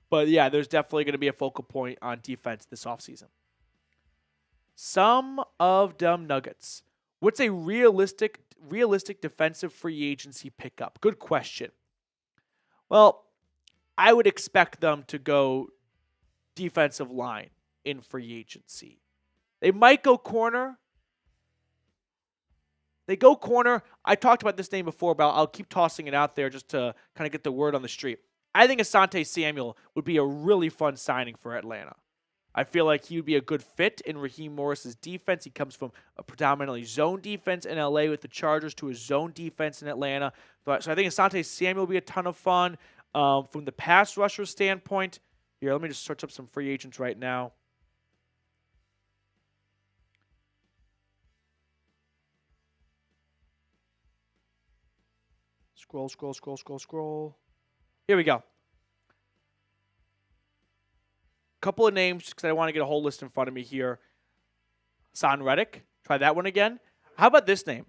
But, yeah, there's definitely going to be a focal point on defense this offseason. Some of dumb nuggets. What's a realistic defensive free agency pickup? Good question. Well, I would expect them to go defensive line in free agency. They might go corner. They go corner. I talked about this name before, but I'll keep tossing it out there just to kind of get the word on the street. I think Asante Samuel would be a really fun signing for Atlanta. I feel like he would be a good fit in Raheem Morris's defense. He comes from a predominantly zone defense in LA with the Chargers to a zone defense in Atlanta. So I think Asante Samuel would be a ton of fun. From the pass rusher standpoint, here, let me just search up some free agents right now. Scroll. Here we go. Couple of names because I want to get a whole list in front of me here. Hassan Reddick. Try that one again. How about this name?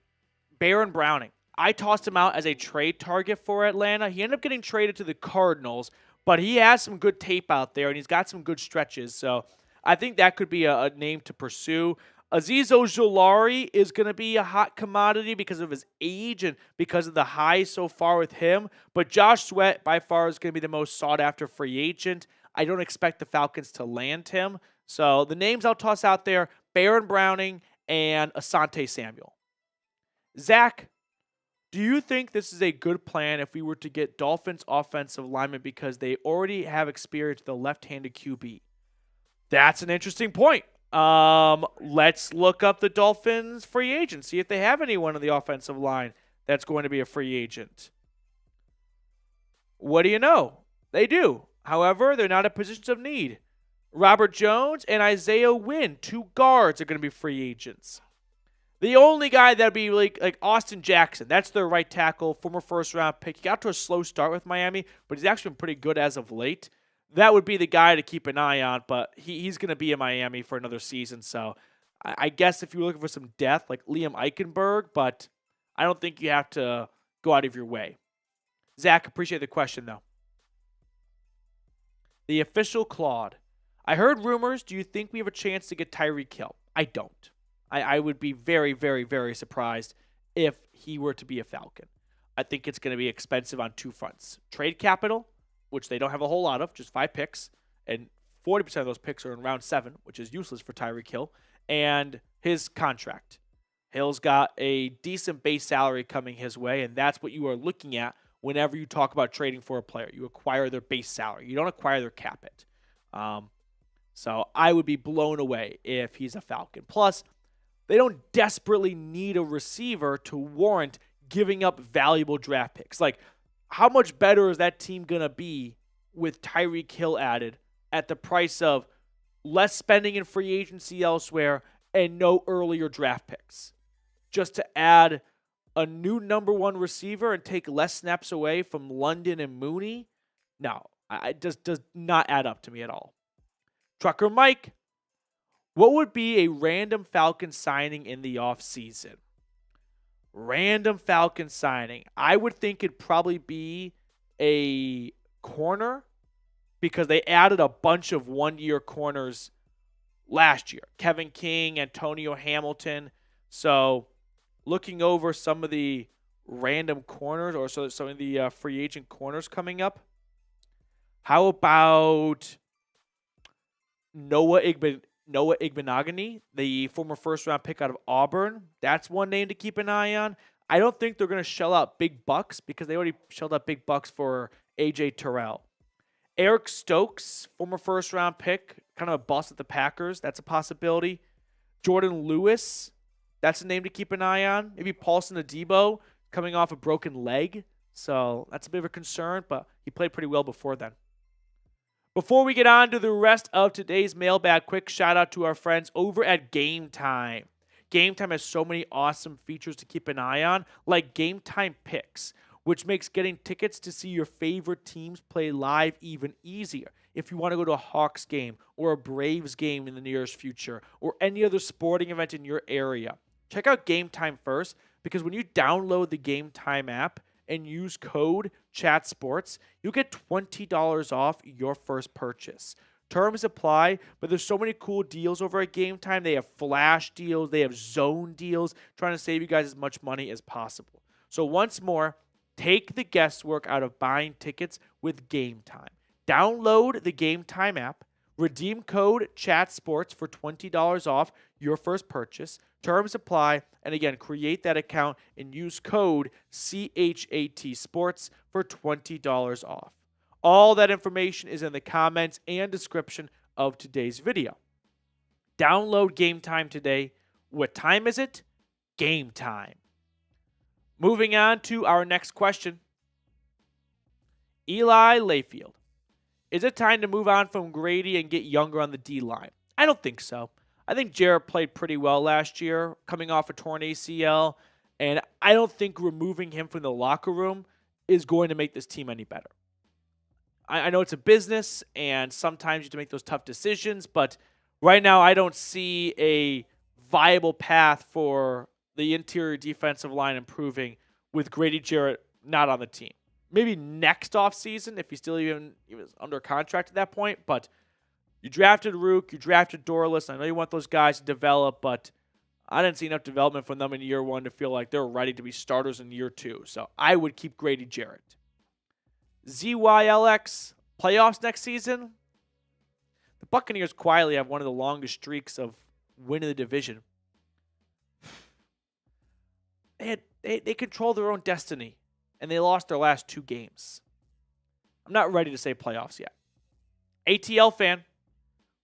Baron Browning. I tossed him out as a trade target for Atlanta. He ended up getting traded to the Cardinals, but he has some good tape out there, and he's got some good stretches. So I think that could be a name to pursue. Azeez Ojulari is going to be a hot commodity because of his age and because of the highs so far with him. But Josh Sweat, by far, is going to be the most sought-after free agent. I don't expect the Falcons to land him. So the names I'll toss out there, Baron Browning and Asante Samuel. Zach, do you think this is a good plan if we were to get Dolphins offensive linemen because they already have experience with the left-handed QB? That's an interesting point. Let's look up the Dolphins free agent, see if they have anyone on the offensive line that's going to be a free agent. What do you know? They do. However, they're not in positions of need. Robert Jones and Isaiah Wynn, 2 guards, are going to be free agents. The only guy that would be like Austin Jackson, that's their right tackle, former first-round pick. He got to a slow start with Miami, but he's actually been pretty good as of late. That would be the guy to keep an eye on, but he's going to be in Miami for another season. So I guess if you're looking for some depth, like Liam Eichenberg, but I don't think you have to go out of your way. Zach, appreciate the question, though. The official Claude. I heard rumors. Do you think we have a chance to get Tyreek Hill? I don't. I would be very, very, very surprised if he were to be a Falcon. I think it's going to be expensive on 2 fronts. Trade capital, which they don't have a whole lot of, just 5 picks, and 40% of those picks are in round 7, which is useless for Tyreek Hill, and his contract. Hill's got a decent base salary coming his way, and that's what you are looking at whenever you talk about trading for a player. You acquire their base salary. You don't acquire their cap hit. So I would be blown away if he's a Falcon. Plus, they don't desperately need a receiver to warrant giving up valuable draft picks. Like, how much better is that team going to be with Tyreek Hill added at the price of less spending in free agency elsewhere and no earlier draft picks? Just to add a new number 1 receiver and take less snaps away from London and Mooney? No, it just does not add up to me at all. Trucker Mike, what would be a random Falcon signing in the offseason? Random Falcon signing. I would think it'd probably be a corner because they added a bunch of 1-year corners last year. Kevin King, Antonio Hamilton. So looking over some of the random corners or some of the free agent corners coming up. How about Noah Igbenogany, the former first-round pick out of Auburn? That's one name to keep an eye on. I don't think they're going to shell out big bucks because they already shelled out big bucks for A.J. Terrell. Eric Stokes, former first-round pick, kind of a bust at the Packers. That's a possibility. Jordan Lewis, that's a name to keep an eye on. Maybe Paulson Adebo coming off a broken leg. So that's a bit of a concern, but he played pretty well before then. Before we get on to the rest of today's mailbag, quick shout out to our friends over at Game Time. Game Time has so many awesome features to keep an eye on, like Game Time Picks, which makes getting tickets to see your favorite teams play live even easier. If you want to go to a Hawks game or a Braves game in the nearest future or any other sporting event in your area, check out Game Time first, because when you download the Game Time app and use code CHATSPORTS, you'll get $20 off your first purchase. Terms apply, but there's so many cool deals over at Game Time. They have flash deals, they have zone deals, trying to save you guys as much money as possible. So once more, take the guesswork out of buying tickets with Game Time. Download the Game Time app, redeem code CHATSPORTS for $20 off your first purchase. Terms apply, and again, create that account and use code CHATSPORTS for $20 off. All that information is in the comments and description of today's video. Download Game Time today. What time is it? Game time. Moving on to our next question. Eli Layfield. Is it time to move on from Grady and get younger on the D-line? I don't think so. I think Jarrett played pretty well last year, coming off a torn ACL, and I don't think removing him from the locker room is going to make this team any better. I know it's a business, and sometimes you have to make those tough decisions, but right now I don't see a viable path for the interior defensive line improving with Grady Jarrett not on the team. Maybe next offseason if he was under contract at that point. But you drafted Rook, you drafted Dorless. I know you want those guys to develop, but I didn't see enough development from them in year one to feel like they're ready to be starters in year two. So I would keep Grady Jarrett. ZYLX, playoffs next season. The Buccaneers quietly have one of the longest streaks of winning the division. They control their own destiny, and they lost their last 2 games. I'm not ready to say playoffs yet. ATL fan,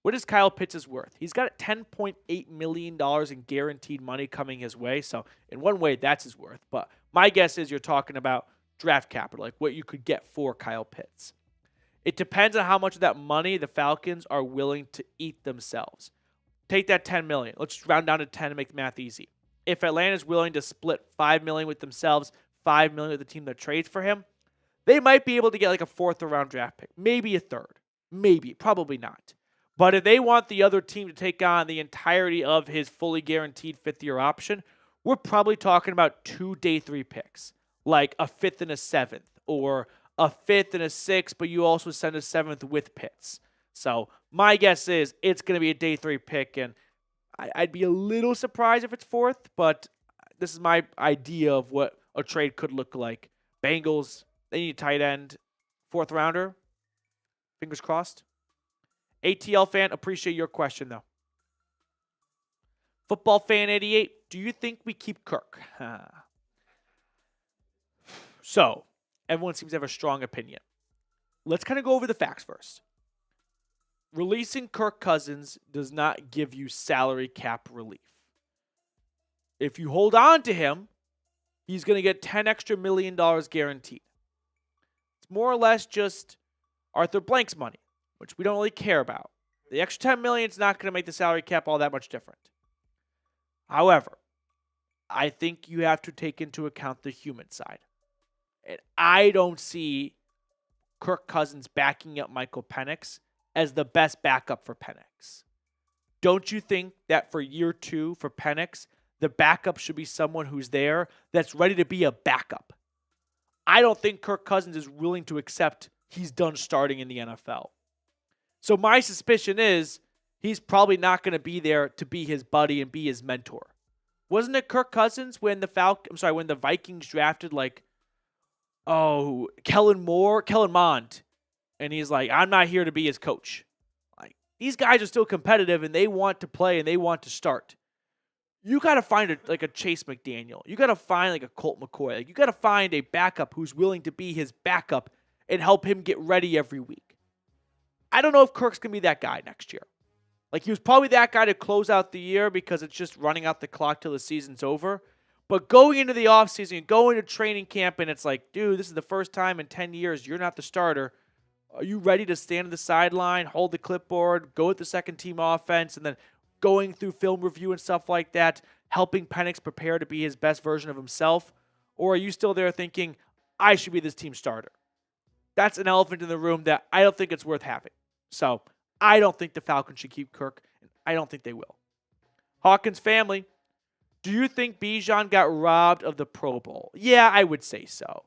what is Kyle Pitts' worth? He's got $10.8 million in guaranteed money coming his way, so in one way, that's his worth. But my guess is you're talking about draft capital, like what you could get for Kyle Pitts. It depends on how much of that money the Falcons are willing to eat themselves. Take that $10 million. Let's round down to 10 to make the math easy. If Atlanta's willing to split $5 million with themselves, $5 million with the team that trades for him, they might be able to get like a 4th round draft pick, maybe a 3rd, maybe, probably not. But if they want the other team to take on the entirety of his fully guaranteed 5th-year option, we're probably talking about 2 day 3 picks, like a 5th and a 7th, or a 5th and a 6th, but you also send a 7th with Pitts. So my guess is it's going to be a day 3 pick, and I'd be a little surprised if it's 4th, but this is my idea of what a trade could look like. Bengals, they need a tight end, 4th rounder. Fingers crossed. ATL fan, appreciate your question, though. Football fan 88, do you think we keep Kirk? So, everyone seems to have a strong opinion. Let's kind of go over the facts first. Releasing Kirk Cousins does not give you salary cap relief. If you hold on to him, he's going to get $10 million guaranteed. It's more or less just Arthur Blank's money, which we don't really care about. The extra $10 million is not going to make the salary cap all that much different. However, I think you have to take into account the human side. And I don't see Kirk Cousins backing up Michael Penix as the best backup for Penix. Don't you think that for year 2 for Penix, the backup should be someone who's there that's ready to be a backup? I don't think Kirk Cousins is willing to accept he's done starting in the NFL. So my suspicion is he's probably not going to be there to be his buddy and be his mentor. Wasn't it Kirk Cousins when when the Vikings drafted Kellen Mond, and he's like, I'm not here to be his coach. Like, these guys are still competitive and they want to play and they want to start. You got to find a Chase McDaniel. You got to find a Colt McCoy. You got to find a backup who's willing to be his backup and help him get ready every week. I don't know if Kirk's going to be that guy next year. He was probably that guy to close out the year because it's just running out the clock till the season's over. But going into the offseason, going to training camp, and it's like, dude, this is the first time in 10 years you're not the starter. Are you ready to stand on the sideline, hold the clipboard, go with the second-team offense, and then going through film review and stuff like that, helping Penix prepare to be his best version of himself? Or are you still there thinking, I should be this team starter? That's an elephant in the room that I don't think it's worth having. So I don't think the Falcons should keep Kirk, and I don't think they will. Hawkins family, do you think Bijan got robbed of the Pro Bowl? Yeah, I would say so.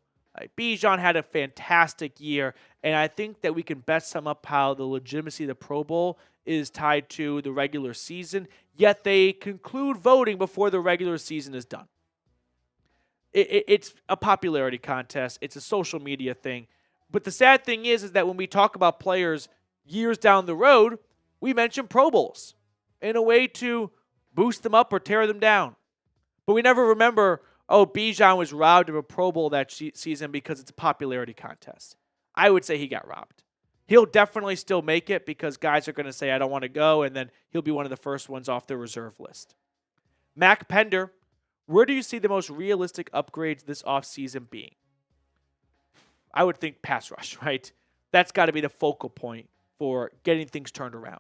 Bijan had a fantastic year, and I think that we can best sum up how the legitimacy of the Pro Bowl is tied to the regular season, yet they conclude voting before the regular season is done. It's a popularity contest. It's a social media thing. But the sad thing is that when we talk about players years down the road, we mention Pro Bowls in a way to boost them up or tear them down. But we never remember, Bijan was robbed of a Pro Bowl that season because it's a popularity contest. I would say he got robbed. He'll definitely still make it because guys are going to say, I don't want to go, and then he'll be one of the first ones off the reserve list. Mac Pender, where do you see the most realistic upgrades this offseason being? I would think pass rush, right? That's got to be the focal point for getting things turned around.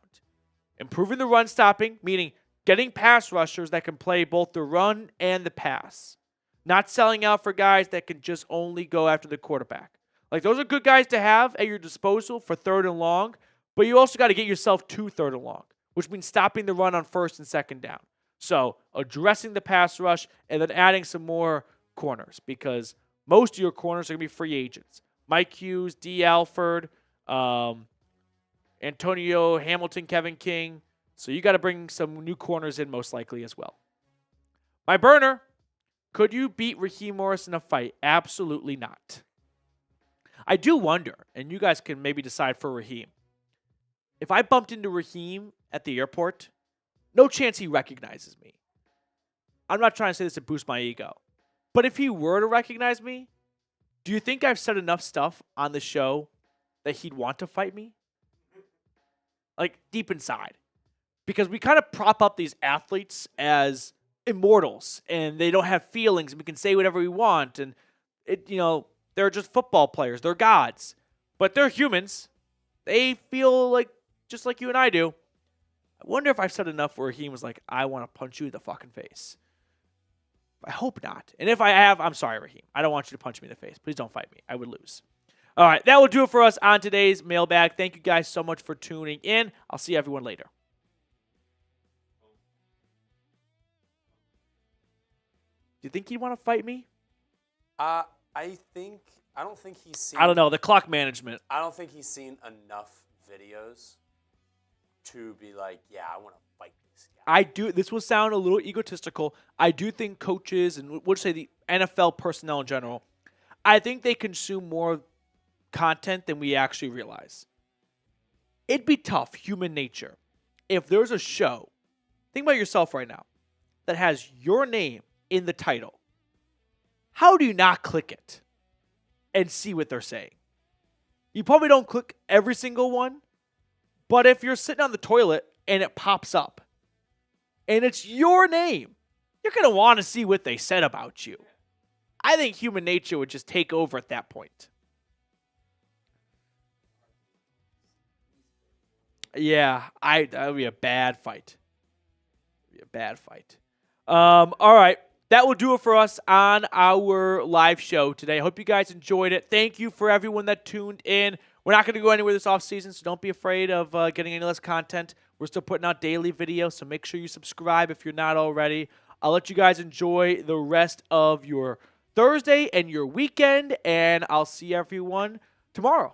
Improving the run stopping, meaning getting pass rushers that can play both the run and the pass. Not selling out for guys that can just only go after the quarterback. Those are good guys to have at your disposal for 3rd and long, but you also got to get yourself to 3rd and long, which means stopping the run on 1st and 2nd down. So addressing the pass rush and then adding some more corners because most of your corners are going to be free agents. Mike Hughes, D. Alford, Antonio Hamilton, Kevin King. So you got to bring some new corners in most likely as well. My burner, could you beat Raheem Morris in a fight? Absolutely not. I do wonder, and you guys can maybe decide for Raheem. If I bumped into Raheem at the airport, no chance he recognizes me. I'm not trying to say this to boost my ego. But if he were to recognize me, do you think I've said enough stuff on the show that he'd want to fight me? Like, deep inside. Because we kind of prop up these athletes as immortals, and they don't have feelings, and we can say whatever we want, and they're just football players. They're gods. But they're humans. They feel like just like you and I do. I wonder if I've said enough where Raheem was like, I want to punch you in the fucking face. I hope not. And if I have, I'm sorry, Raheem. I don't want you to punch me in the face. Please don't fight me. I would lose. All right, that will do it for us on today's mailbag. Thank you guys so much for tuning in. I'll see everyone later. Do you think he'd want to fight me? I don't think he's seen. I don't know. The clock management. I don't think he's seen enough videos to be like, yeah, I want to fight this guy. I do. This will sound a little egotistical. I do think coaches and we'll say the NFL personnel in general, I think they consume more content than we actually realize. It'd be tough, human nature, if there's a show, think about yourself right now, that has your name in the title. How do you not click it and see what they're saying? You probably don't click every single one, but if you're sitting on the toilet and it pops up and it's your name, you're going to want to see what they said about you. I think human nature would just take over at that point. Yeah, that would be a bad fight. All right. That will do it for us on our live show today. I hope you guys enjoyed it. Thank you for everyone that tuned in. We're not going to go anywhere this offseason, so don't be afraid of getting any less content. We're still putting out daily videos, so make sure you subscribe if you're not already. I'll let you guys enjoy the rest of your Thursday and your weekend, and I'll see everyone tomorrow.